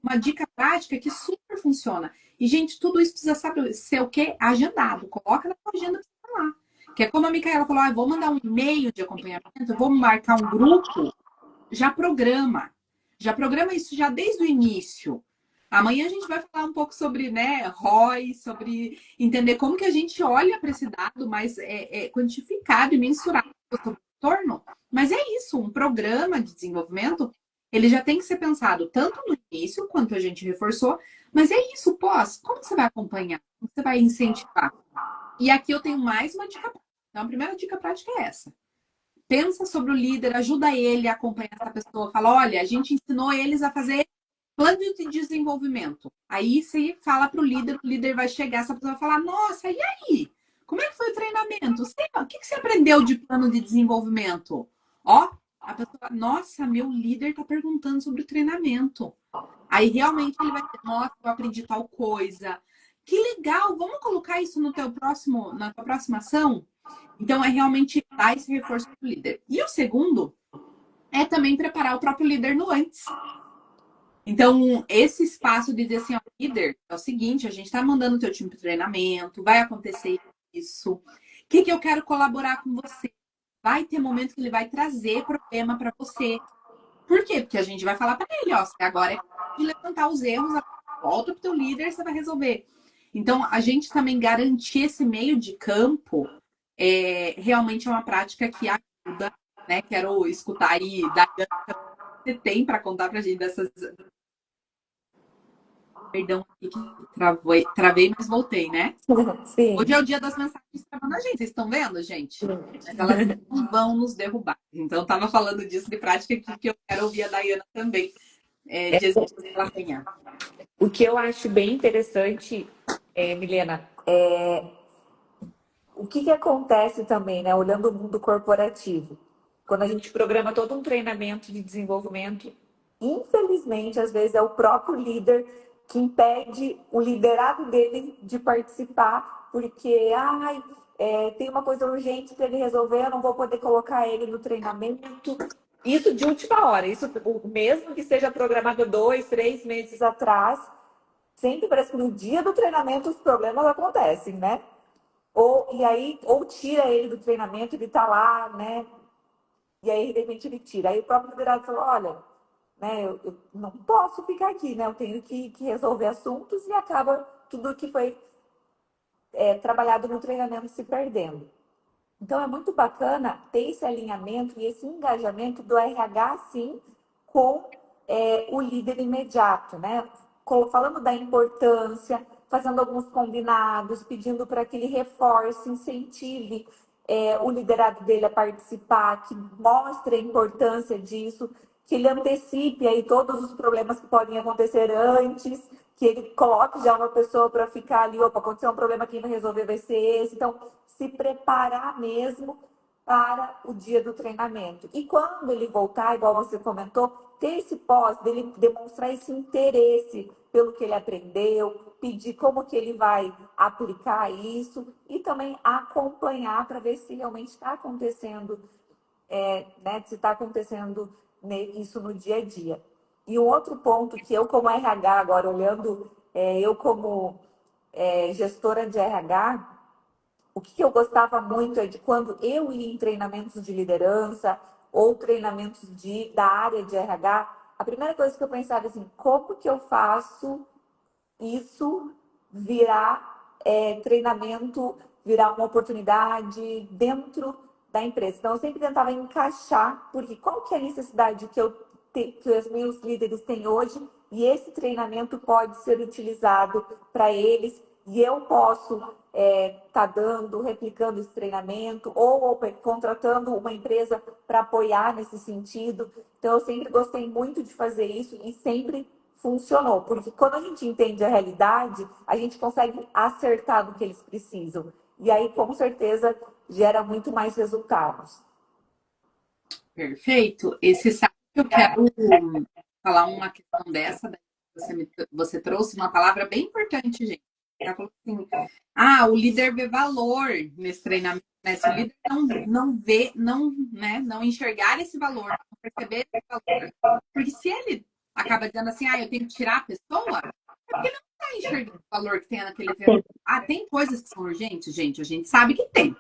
uma dica prática que super funciona. E, gente, tudo isso precisa ser o quê? Agendado. Coloca na sua agenda para você falar. Que é como a Micaela falou, vou mandar um e-mail de acompanhamento, vou marcar um grupo, já programa. Já programa isso já desde o início. Amanhã a gente vai falar um pouco sobre, né, ROI, sobre entender como que a gente olha para esse dado mais quantificado e mensurado sobre o retorno. Mas é isso, um programa de desenvolvimento, ele já tem que ser pensado tanto no início, quanto a gente reforçou, mas é isso, pós, como você vai acompanhar? Como você vai incentivar? E aqui eu tenho mais uma dica prática. Então, a primeira dica prática é essa. Pensa sobre o líder, ajuda ele a acompanhar essa pessoa. Fala, olha, a gente ensinou eles a fazer plano de desenvolvimento. Aí você fala para o líder vai chegar, essa pessoa vai falar, nossa, e aí? Como é que foi o treinamento? O que você aprendeu de plano de desenvolvimento? Ó, a pessoa, nossa, meu líder está perguntando sobre o treinamento. Aí realmente ele vai dizer, nossa, eu aprendi tal coisa. Que legal, vamos colocar isso no na tua próxima ação? Então, é realmente dar esse reforço para o líder. E o segundo é também preparar o próprio líder no antes. Então, esse espaço de dizer assim, ó, líder, é o seguinte, a gente está mandando o teu time para treinamento, vai acontecer isso. O que eu quero colaborar com você? Vai ter momento que ele vai trazer problema para você. Por quê? Porque a gente vai falar para ele, ó, agora é de levantar os erros, volta para o teu líder, você vai resolver. Então, a gente também garantir esse meio de campo realmente é uma prática que ajuda, né? Quero escutar aí, Daiane, o que você tem para contar para a gente dessas. Perdão aqui que travei, mas voltei, né? Sim. Hoje é o dia das mensagens travando a gente, vocês estão vendo, gente? Mas elas não vão nos derrubar. Então, eu estava falando disso de prática aqui, que eu quero ouvir a Daiana também, de exemplos que ela tenha. O que eu acho bem interessante, Milena, o que acontece também, né, olhando o mundo corporativo, quando a gente programa todo um treinamento de desenvolvimento, infelizmente, às vezes é o próprio líder que impede o liderado dele de participar, porque tem uma coisa urgente para ele resolver, eu não vou poder colocar ele no treinamento. Isso de última hora, isso mesmo que seja programado 2, 3 meses atrás, sempre parece que no dia do treinamento os problemas acontecem, né? Ou tira ele do treinamento, ele tá lá, né? E aí, de repente, ele tira. Aí o próprio liderado falou, olha, né, eu não posso ficar aqui, né? Eu tenho que resolver assuntos e acaba tudo que foi trabalhado no treinamento se perdendo. Então, é muito bacana ter esse alinhamento e esse engajamento do RH, sim, com o líder imediato, né? Falando da importância, fazendo alguns combinados, pedindo para que ele reforce, incentive o liderado dele a participar, que mostre a importância disso, que ele antecipe aí todos os problemas que podem acontecer antes, que ele coloque já uma pessoa para ficar ali, opa, aconteceu um problema, quem vai resolver vai ser esse. Então, se preparar mesmo para o dia do treinamento. E quando ele voltar, igual você comentou, ter esse pós, dele demonstrar esse interesse pelo que ele aprendeu, pedir como que ele vai aplicar isso e também acompanhar para ver se realmente está acontecendo, né, se está acontecendo isso no dia a dia. E um outro ponto que eu, como RH, agora olhando, eu como gestora de RH, o que eu gostava muito é de quando eu ia em treinamentos de liderança ou treinamentos da área de RH, a primeira coisa que eu pensava assim, como que eu faço isso virar treinamento, virar uma oportunidade dentro da empresa. Então, eu sempre tentava encaixar, porque qual que é a necessidade que que os meus líderes têm hoje e esse treinamento pode ser utilizado para eles e eu posso tá dando, replicando esse treinamento ou contratando uma empresa para apoiar nesse sentido. Então, eu sempre gostei muito de fazer isso e sempre funcionou, porque quando a gente entende a realidade, a gente consegue acertar no que eles precisam. E aí, com certeza, gera muito mais resultados. Perfeito. Esse sabe que eu quero falar uma questão dessa, você trouxe uma palavra bem importante, gente. Ela falou assim, o líder vê valor nesse treinamento, né? Se o líder não vê, não enxergar esse valor, não perceber esse valor, porque se ele acaba dizendo assim, eu tenho que tirar a pessoa, é porque ele não está enxergando o valor que tem naquele treinamento. Tem coisas que são urgentes, gente, a gente sabe que tem.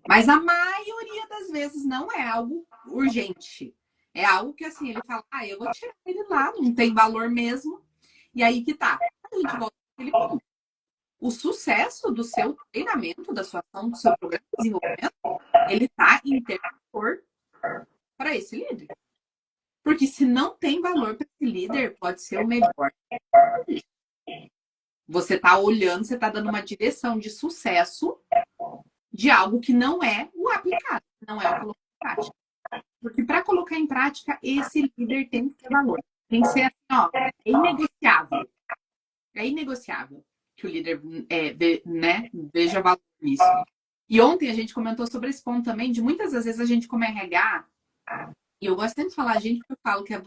Mas a maioria das vezes não é algo urgente. É algo que assim, ele fala, eu vou tirar ele lá, não tem valor mesmo. E aí que tá. A gente volta àquele ponto. O sucesso do seu treinamento, da sua ação, do seu programa de desenvolvimento, ele tá em ter valor para esse líder. Porque se não tem valor para esse líder, pode ser o melhor. Você está olhando, você está dando uma direção de sucesso de algo que não é o aplicado, não é o colocar em prática. Porque para colocar em prática, esse líder tem que ter valor. Tem que ser assim, ó, é inegociável. É inegociável que o líder veja valor nisso. E ontem a gente comentou sobre esse ponto também, de muitas das vezes a gente como RH, e eu gosto sempre de falar, gente, porque eu falo que a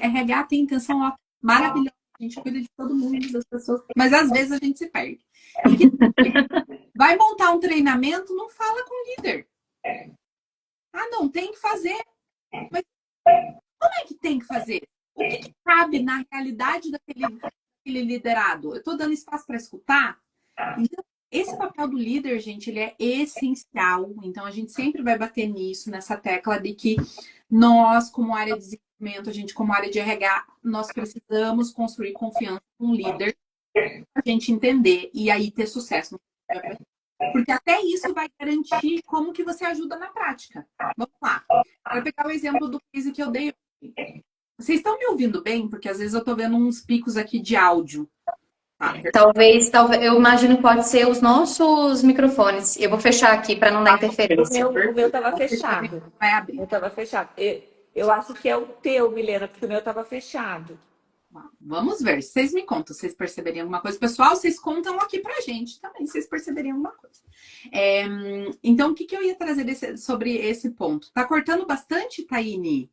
RH tem intenção ó, maravilhosa, a gente cuida de todo mundo, das pessoas, mas às vezes a gente se perde. Vai montar um treinamento, não fala com o líder. Ah, não, tem que fazer. Mas como é que tem que fazer? O que cabe na realidade daquele liderado? Eu estou dando espaço para escutar? Então, esse papel do líder, gente, ele é essencial. Então, a gente sempre vai bater nisso, nessa tecla de que nós, como área de desenvolvimento, a gente, como área de RH, nós precisamos construir confiança com o líder para a gente entender e aí ter sucesso. Porque até isso vai garantir como que você ajuda na prática. Vamos lá. Para pegar o exemplo do case que eu dei. Vocês estão me ouvindo bem? Porque às vezes eu estou vendo uns picos aqui de áudio. Talvez, eu imagino que pode ser os nossos microfones. Eu vou fechar aqui para não dar interferência. O meu estava fechado. Vai abrir. O meu estava fechado. Eu acho que é o teu, Milena, porque o meu estava fechado. Vamos ver. Vocês me contam, vocês perceberem alguma coisa. Pessoal, vocês contam aqui pra gente também, se vocês perceberem alguma coisa. Então, o que eu ia trazer sobre esse ponto? Tá cortando bastante, Taine?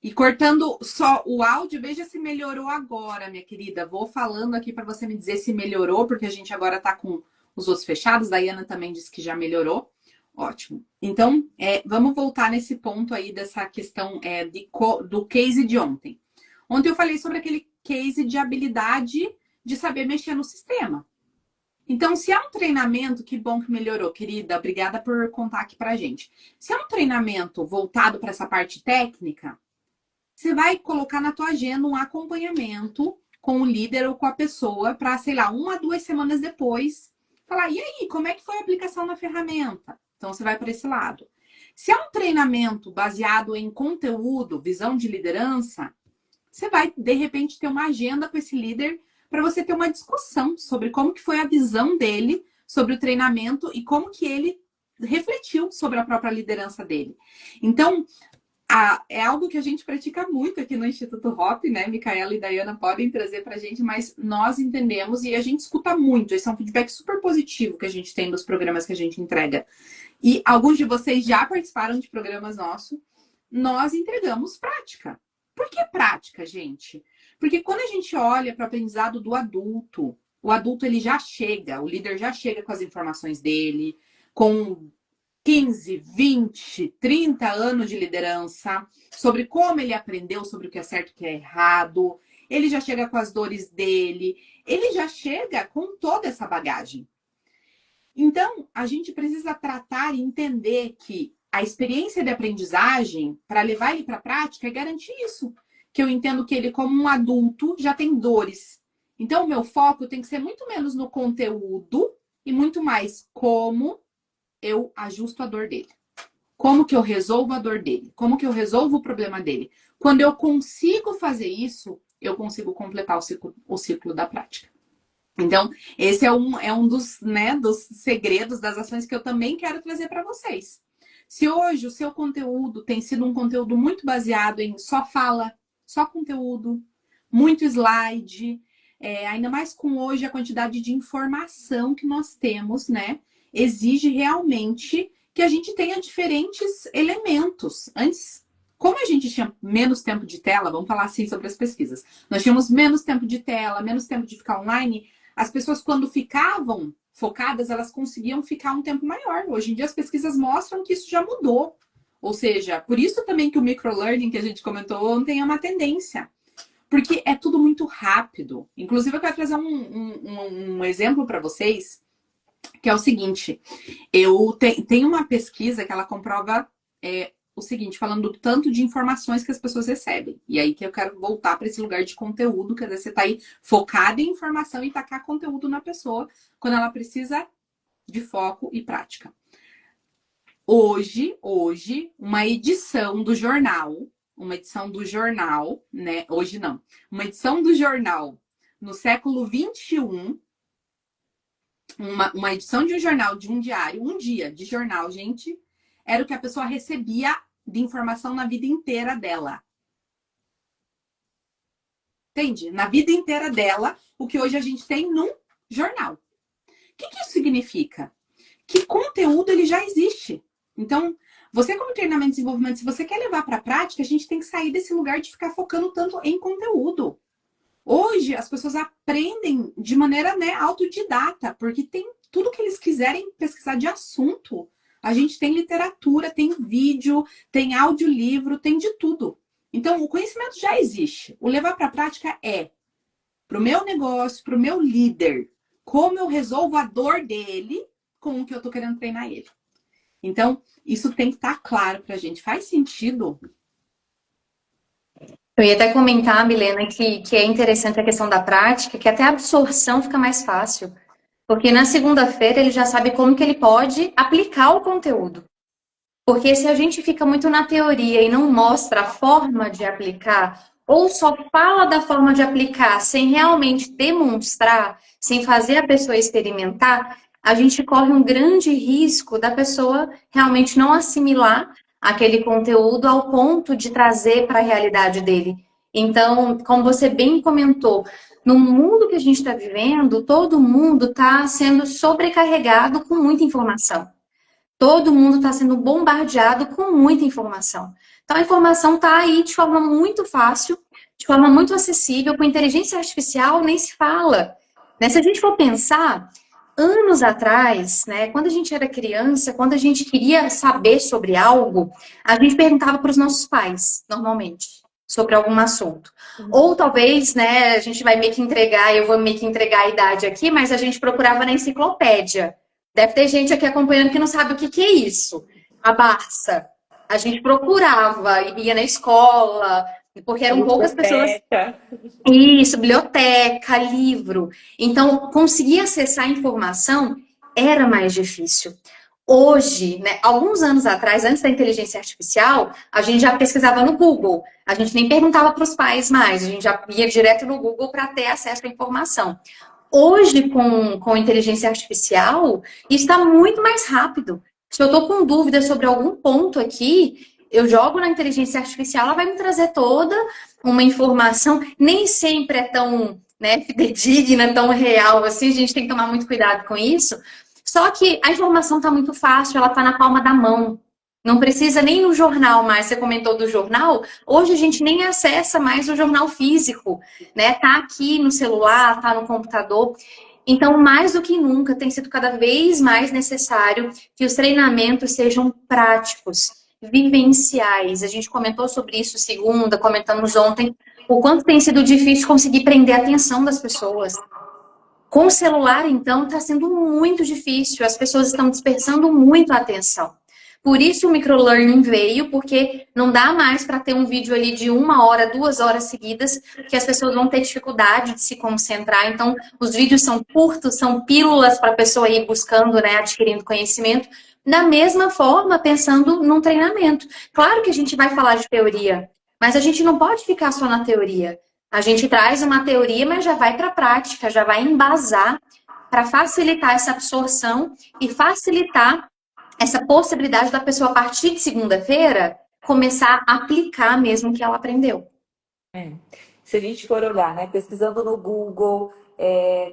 E cortando só o áudio, veja se melhorou agora, minha querida. Vou falando aqui para você me dizer se melhorou, porque a gente agora tá com os outros fechados. A Diana também disse que já melhorou. Ótimo. Então, vamos voltar nesse ponto aí dessa questão do case de ontem. Ontem eu falei sobre aquele case de habilidade de saber mexer no sistema. Então, se é um treinamento, que bom que melhorou, querida. Obrigada por contar aqui pra gente. Se é um treinamento voltado para essa parte técnica, você vai colocar na tua agenda um acompanhamento com o líder ou com a pessoa para, sei lá, 1 a 2 semanas depois, falar, e aí, como é que foi a aplicação na ferramenta? Então, você vai para esse lado. Se é um treinamento baseado em conteúdo, visão de liderança, você vai, de repente, ter uma agenda com esse líder para você ter uma discussão sobre como que foi a visão dele sobre o treinamento e como que ele refletiu sobre a própria liderança dele. Então, é algo que a gente pratica muito aqui no Instituto Hop, né? Micaela e Dayana podem trazer para a gente, mas nós entendemos e a gente escuta muito. Esse é um feedback super positivo que a gente tem dos programas que a gente entrega. E alguns de vocês já participaram de programas nossos. Nós entregamos prática. Por que prática, gente? Porque quando a gente olha para o aprendizado do adulto, o adulto ele já chega, o líder já chega com as informações dele, com 15, 20, 30 anos de liderança, sobre como ele aprendeu, sobre o que é certo e o que é errado. Ele já chega com as dores dele, ele já chega com toda essa bagagem. Então, a gente precisa tratar e entender que a experiência de aprendizagem, para levar ele para a prática, é garantir isso. Que eu entendo que ele, como um adulto, já tem dores. Então, o meu foco tem que ser muito menos no conteúdo e muito mais como eu ajusto a dor dele. Como que eu resolvo a dor dele? Como que eu resolvo o problema dele? Quando eu consigo fazer isso, eu consigo completar o ciclo da prática. Então, esse é um dos segredos das ações que eu também quero trazer para vocês. Se hoje o seu conteúdo tem sido um conteúdo muito baseado em só fala, só conteúdo, muito slide, ainda mais com hoje a quantidade de informação que nós temos, né? Exige realmente que a gente tenha diferentes elementos. Antes, como a gente tinha menos tempo de tela, vamos falar assim sobre as pesquisas, nós tínhamos menos tempo de tela, menos tempo de ficar online, as pessoas quando ficavam focadas, elas conseguiam ficar um tempo maior. Hoje em dia as pesquisas mostram que isso já mudou. Ou seja, por isso também que o microlearning que a gente comentou ontem é uma tendência. Porque é tudo muito rápido. Inclusive eu quero trazer um exemplo para vocês, que é o seguinte. Eu tenho uma pesquisa que ela comprova o seguinte, falando do tanto de informações que as pessoas recebem. E aí que eu quero voltar para esse lugar de conteúdo, quer dizer, você está aí focado em informação e tacar conteúdo na pessoa quando ela precisa de foco e prática. Hoje, uma edição do jornal, né? Hoje não. Uma edição do jornal no século XXI, uma edição de um jornal, de um diário, um dia de jornal, gente, era o que a pessoa recebia de informação na vida inteira dela. Entende? Na vida inteira dela, o que hoje a gente tem num jornal. O que isso significa? Que conteúdo ele já existe. Então, você como treinamento e desenvolvimento, se você quer levar para a prática, a gente tem que sair desse lugar de ficar focando tanto em conteúdo. Hoje, as pessoas aprendem de maneira, né, autodidata, porque tem tudo que eles quiserem pesquisar de assunto. A gente tem literatura, tem vídeo, tem audiolivro, tem de tudo. Então, o conhecimento já existe. O levar para a prática é para o meu negócio, para o meu líder, como eu resolvo a dor dele com o que eu estou querendo treinar ele. Então, isso tem que estar claro para a gente. Faz sentido? Eu ia até comentar, Milena, que é interessante a questão da prática, que até a absorção fica mais fácil. Porque na segunda-feira ele já sabe como que ele pode aplicar o conteúdo. Porque se a gente fica muito na teoria e não mostra a forma de aplicar, ou só fala da forma de aplicar sem realmente demonstrar, sem fazer a pessoa experimentar, a gente corre um grande risco da pessoa realmente não assimilar aquele conteúdo ao ponto de trazer para a realidade dele. Então, como você bem comentou, no mundo que a gente está vivendo, todo mundo está sendo sobrecarregado com muita informação. Todo mundo está sendo bombardeado com muita informação. Então, a informação está aí de forma muito fácil, de forma muito acessível. Com inteligência artificial, nem se fala. Né? Se a gente for pensar, anos atrás, né, quando a gente era criança, quando a gente queria saber sobre algo, a gente perguntava para os nossos pais, normalmente, sobre algum assunto. Ou talvez, né, a gente vai meio que entregar, eu vou meio que entregar a idade aqui, mas a gente procurava na enciclopédia. Deve ter gente aqui acompanhando que não sabe o que é isso. A Barça. A gente procurava, ia na escola, porque eram poucas pessoas. Isso, biblioteca, livro. Então, conseguir acessar a informação era mais difícil. Hoje, né, alguns anos atrás, antes da inteligência artificial, a gente já pesquisava no Google. A gente nem perguntava para os pais mais, a gente já ia direto no Google para ter acesso à informação. Hoje, com inteligência artificial, isso está muito mais rápido. Se eu estou com dúvida sobre algum ponto aqui, eu jogo na inteligência artificial, ela vai me trazer toda uma informação. Nem sempre é tão, né, fidedigna, tão real assim, a gente tem que tomar muito cuidado com isso. Só que a informação está muito fácil, ela está na palma da mão. Não precisa nem no jornal mais. Você comentou do jornal. Hoje a gente nem acessa mais o jornal físico, né? Tá aqui no celular, tá no computador. Então, mais do que nunca, tem sido cada vez mais necessário que os treinamentos sejam práticos, vivenciais. A gente comentou sobre isso segunda, comentamos ontem, o quanto tem sido difícil conseguir prender a atenção das pessoas. Com o celular, então, está sendo muito difícil. As pessoas estão dispersando muito a atenção. Por isso o microlearning veio, porque não dá mais para ter um vídeo ali de 1 hora, 2 horas seguidas, que as pessoas vão ter dificuldade de se concentrar. Então, os vídeos são curtos, são pílulas para a pessoa ir buscando, né, adquirindo conhecimento. Da mesma forma, pensando num treinamento. Claro que a gente vai falar de teoria, mas a gente não pode ficar só na teoria. A gente traz uma teoria, mas já vai para a prática, já vai embasar para facilitar essa absorção e facilitar essa possibilidade da pessoa, a partir de segunda-feira, começar a aplicar mesmo o que ela aprendeu. Se a gente for olhar, né, pesquisando no Google,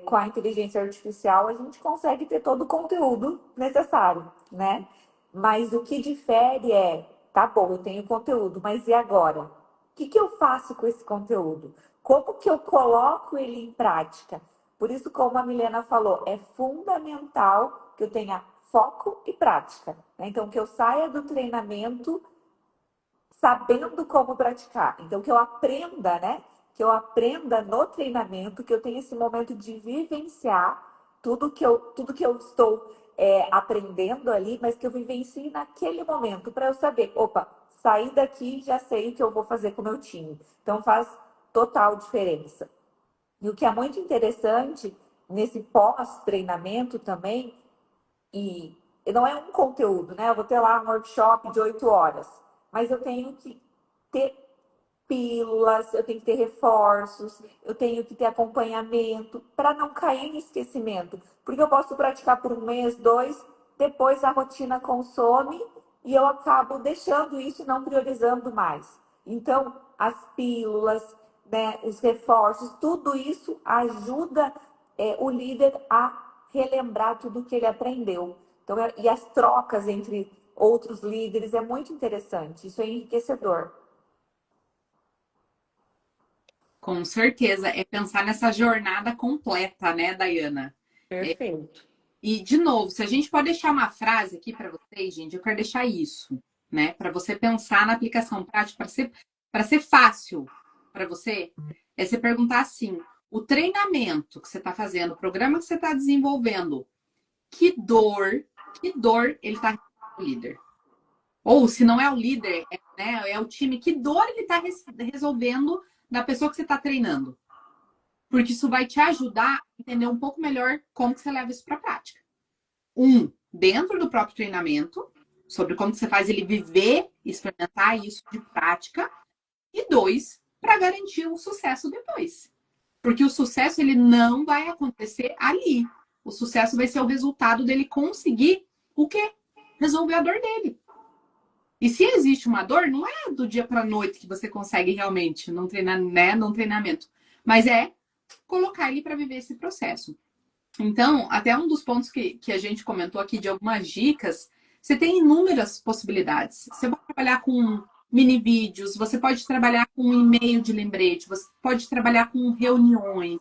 com a inteligência artificial, a gente consegue ter todo o conteúdo necessário, né? Mas o que difere tá bom, eu tenho conteúdo, mas e agora? O que eu faço com esse conteúdo? Como que eu coloco ele em prática? Por isso, como a Milena falou, é fundamental que eu tenha foco e prática, né? Então, que eu saia do treinamento sabendo como praticar. Então, que eu aprenda, né? Que eu aprenda no treinamento, que eu tenha esse momento de vivenciar tudo que eu estou aprendendo ali, mas que eu vivencie naquele momento, para eu saber, opa, sair daqui já sei o que eu vou fazer com o meu time. Então faz total diferença. E o que é muito interessante nesse pós-treinamento também, e não é um conteúdo, né? Eu vou ter lá um workshop de 8 horas, mas eu tenho que ter pílulas, eu tenho que ter reforços, eu tenho que ter acompanhamento para não cair no esquecimento. Porque eu posso praticar por 1 mês, 2, depois a rotina consome e eu acabo deixando isso e não priorizando mais. Então, as pílulas, né, os reforços, tudo isso ajuda o líder a relembrar tudo que ele aprendeu. Então, e as trocas entre outros líderes é muito interessante, isso é enriquecedor. Com certeza, é pensar nessa jornada completa, né, Dayana? Perfeito. E, de novo, se a gente pode deixar uma frase aqui para vocês, gente, eu quero deixar isso, né? Para você pensar na aplicação prática, para ser fácil para você, é você perguntar assim: o treinamento que você está fazendo, o programa que você está desenvolvendo, que dor ele está o líder? Ou se não é o líder, é o time, que dor ele está resolvendo da pessoa que você está treinando? Porque isso vai te ajudar a entender um pouco melhor como que você leva isso para a prática. Dentro do próprio treinamento, sobre como você faz ele viver, experimentar isso de prática. E 2, para garantir o sucesso depois. Porque o sucesso ele não vai acontecer ali. O sucesso vai ser o resultado dele conseguir o quê? Resolver a dor dele. E se existe uma dor, não é do dia para a noite que você consegue realmente num treinamento, mas é colocar ele para viver esse processo. Então, até um dos pontos que a gente comentou aqui de algumas dicas, você tem inúmeras possibilidades. Você pode trabalhar com mini vídeos, você pode trabalhar com um e-mail de lembrete, você pode trabalhar com reuniões,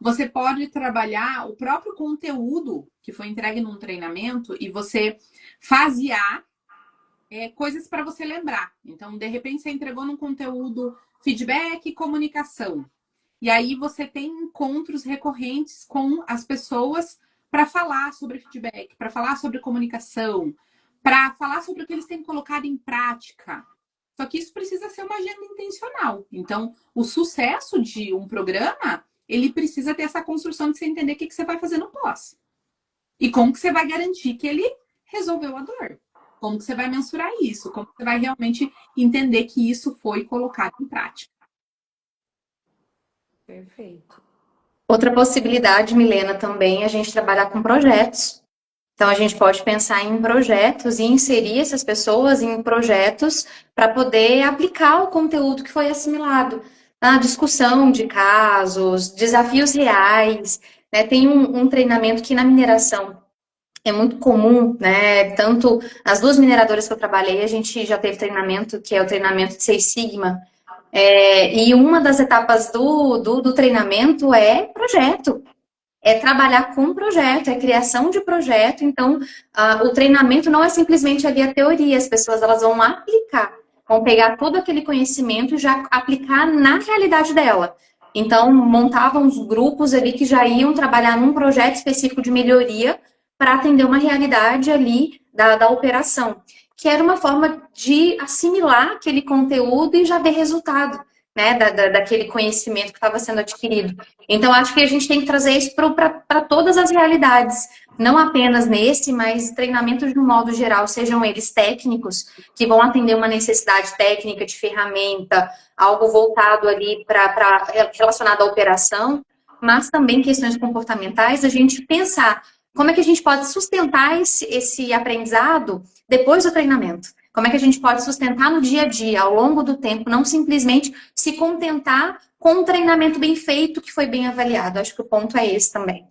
você pode trabalhar o próprio conteúdo que foi entregue num treinamento e você fasear coisas para você lembrar. Então, de repente, você entregou num conteúdo feedback e comunicação. E aí você tem encontros recorrentes com as pessoas para falar sobre feedback, para falar sobre comunicação, para falar sobre o que eles têm colocado em prática. Só que isso precisa ser uma agenda intencional. Então, o sucesso de um programa, ele precisa ter essa construção de você entender o que você vai fazer no pós. E como que você vai garantir que ele resolveu a dor. Como que você vai mensurar isso? Como que você vai realmente entender que isso foi colocado em prática? Perfeito. Outra possibilidade, Milena, também é a gente trabalhar com projetos. Então, a gente pode pensar em projetos e inserir essas pessoas em projetos para poder aplicar o conteúdo que foi assimilado. A discussão de casos, desafios reais, né? Tem um treinamento que na mineração é muito comum, né? Tanto as 2 mineradoras que eu trabalhei, a gente já teve treinamento, que é o treinamento de Six Sigma. E uma das etapas do treinamento é projeto. É trabalhar com projeto, é criação de projeto. Então, o treinamento não é simplesmente ali a teoria, as pessoas elas vão aplicar, vão pegar todo aquele conhecimento e já aplicar na realidade dela. Então, montavam os grupos ali que já iam trabalhar num projeto específico de melhoria para atender uma realidade ali da operação, que era uma forma de assimilar aquele conteúdo e já ver resultado, né, daquele conhecimento que estava sendo adquirido. Então, acho que a gente tem que trazer isso para todas as realidades, não apenas nesse, mas treinamentos de um modo geral, sejam eles técnicos, que vão atender uma necessidade técnica de ferramenta, algo voltado ali para relacionado à operação, mas também questões comportamentais, a gente pensar como é que a gente pode sustentar esse aprendizado depois do treinamento. Como é que a gente pode sustentar no dia a dia, ao longo do tempo, não simplesmente se contentar com um treinamento bem feito, que foi bem avaliado. Acho que o ponto é esse também.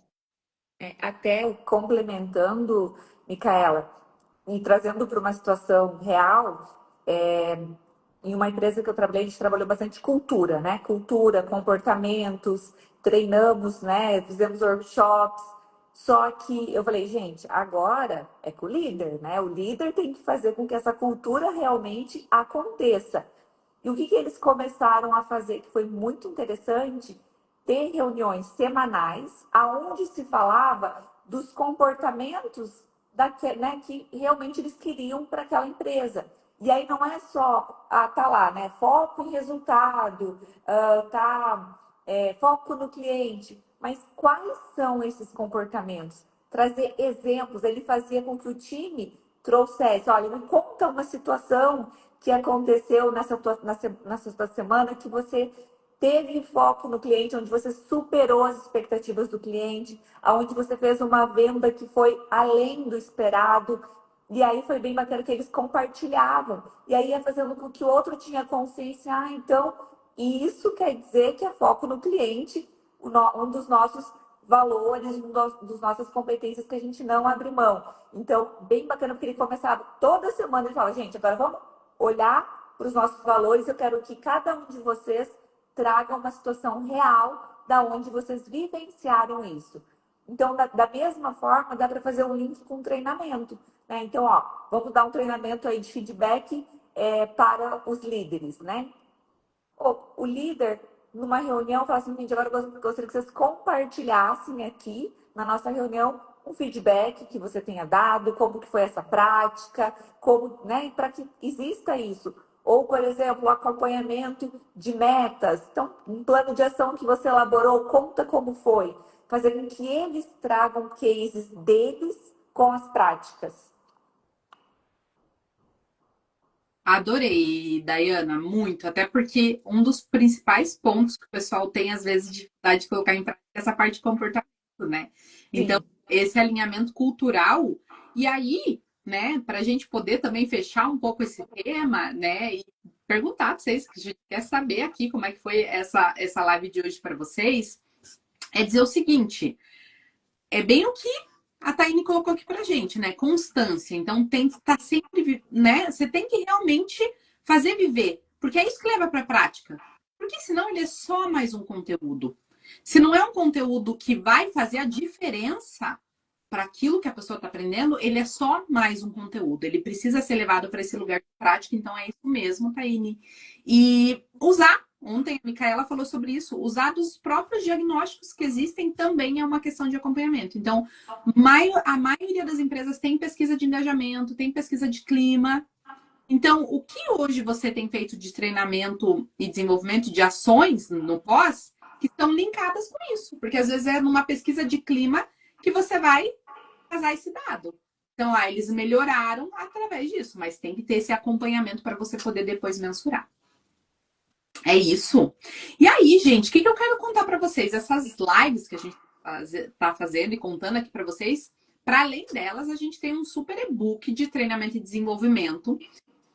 Até complementando, Micaela, e trazendo para uma situação real, em uma empresa que eu trabalhei, a gente trabalhou bastante cultura, né? Cultura, comportamentos, treinamos, né? Fizemos workshops. Só que eu falei, gente, agora é com o líder, né? O líder tem que fazer com que essa cultura realmente aconteça. E o que eles começaram a fazer, que foi muito interessante, ter reuniões semanais, aonde se falava dos comportamentos né, que realmente eles queriam para aquela empresa. E aí não é só, tá lá, né? Foco em resultado, foco no cliente. Mas quais são esses comportamentos? Trazer exemplos. Ele fazia com que o time trouxesse, olha, me conta uma situação que aconteceu nessa semana que você teve foco no cliente, onde você superou as expectativas do cliente, onde você fez uma venda que foi além do esperado. E aí foi bem bacana que eles compartilhavam. E aí ia fazendo com que o outro tinha consciência, então, e isso quer dizer que é foco no cliente, um dos nossos valores, dos nossas competências que a gente não abre mão. Então, bem bacana, porque ele começava toda semana, ele falava, gente, agora vamos olhar para os nossos valores, eu quero que cada um de vocês traga uma situação real da onde vocês vivenciaram isso. Então, da mesma forma, dá para fazer um link com treinamento. Né? Então, ó, vamos dar um treinamento aí de feedback para os líderes, né? O líder, numa reunião, fala assim, gente, agora eu gostaria que vocês compartilhassem aqui, na nossa reunião, um feedback que você tenha dado, como que foi essa prática, como, né, para que exista isso. Ou, por exemplo, o acompanhamento de metas. Então, um plano de ação que você elaborou, conta como foi. Fazer com que eles tragam cases deles com as práticas. Adorei, Dayana, muito. Até porque um dos principais pontos que o pessoal tem, às vezes, dificuldade de colocar em prática é essa parte de comportamento, né? Então, Sim. esse alinhamento cultural. E aí, né, para a gente poder também fechar um pouco esse tema, né, e perguntar para vocês, que a gente quer saber aqui como é que foi essa live de hoje para vocês, é dizer o seguinte: é bem o que a Taine colocou aqui pra gente, né? Constância. Então tem que estar sempre, né? Você tem que realmente fazer viver, porque é isso que leva pra prática. Porque senão ele é só mais um conteúdo. Se não é um conteúdo que vai fazer a diferença para aquilo que a pessoa está aprendendo, ele é só mais um conteúdo. Ele precisa ser levado para esse lugar de prática. Então é isso mesmo, Taine. E usar. Ontem a Micaela falou sobre isso. Usar dos próprios diagnósticos que existem também é uma questão de acompanhamento. Então, a maioria das empresas tem pesquisa de engajamento, tem pesquisa de clima. Então, o que hoje você tem feito de treinamento e desenvolvimento de ações no pós que estão linkadas com isso? Porque às vezes é numa pesquisa de clima que você vai casar esse dado. Então, eles melhoraram através disso, mas tem que ter esse acompanhamento para você poder depois mensurar. É isso. E aí, gente, o que eu quero contar para vocês? Essas lives que a gente está fazendo e contando aqui para vocês, para além delas, a gente tem um super e-book de treinamento e desenvolvimento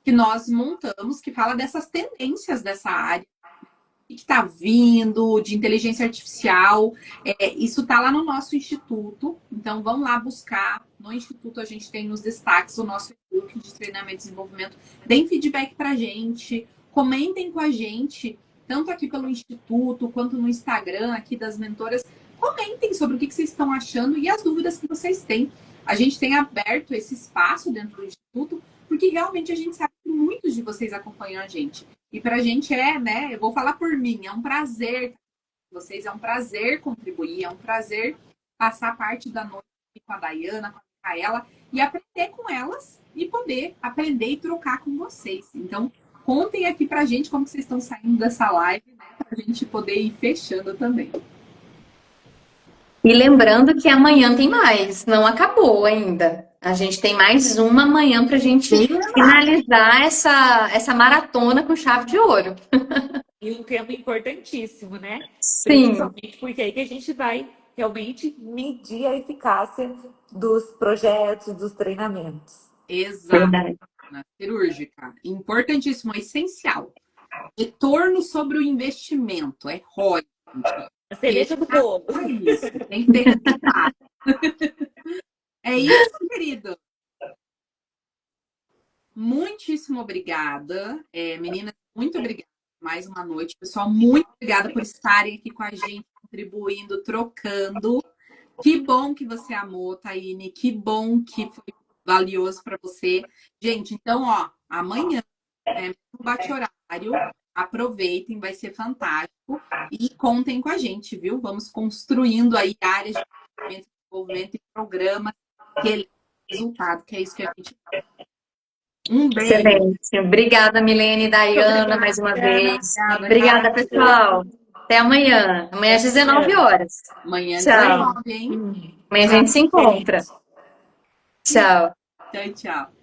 que nós montamos, que fala dessas tendências dessa área, que está vindo, de inteligência artificial. Isso está lá no nosso instituto, então vão lá buscar. No instituto a gente tem nos destaques o nosso e-book de treinamento e desenvolvimento. Deem feedback para a gente, comentem com a gente, tanto aqui pelo instituto, quanto no Instagram aqui das mentoras. Comentem sobre o que vocês estão achando e as dúvidas que vocês têm. A gente tem aberto esse espaço dentro do instituto, porque realmente a gente sabe que muitos de vocês acompanham a gente. E para a gente né? Eu vou falar por mim, é um prazer vocês, é um prazer contribuir, é um prazer passar parte da noite com a Dayana, com a Micaela e aprender com elas e poder aprender e trocar com vocês. Então, contem aqui pra gente como vocês estão saindo dessa live, né? Pra gente poder ir fechando também. E lembrando que amanhã tem mais, não acabou ainda. A gente tem mais uma amanhã para a gente finalizar essa maratona com chave de ouro. E um tema importantíssimo, né? Sim. Principalmente porque é aí que a gente vai realmente medir a eficácia dos projetos, dos treinamentos. Exato. Verdade. Cirúrgica. Importantíssimo, essencial. Retorno sobre o investimento. É ROI. A cereja do bolo. É isso. Tem que ter resultado. É isso, querido. Muitíssimo obrigada. Meninas, muito obrigada por mais uma noite. Pessoal, muito obrigada por estarem aqui com a gente, contribuindo, trocando. Que bom que você amou, Taine. Que bom que foi valioso para você. Gente, então, amanhã, no bate-horário, aproveitem, vai ser fantástico. E contem com a gente, viu? Vamos construindo aí áreas de desenvolvimento e programas que ele resultado, que é isso que a gente Um beijo. Excelente. Obrigada, Milene e Dayana, mais uma vez. Obrigada, pessoal. Até amanhã. Amanhã às 19 horas. Amanhã às Tchau. 19, hein? Amanhã a gente se encontra. Tchau. Tchau, tchau.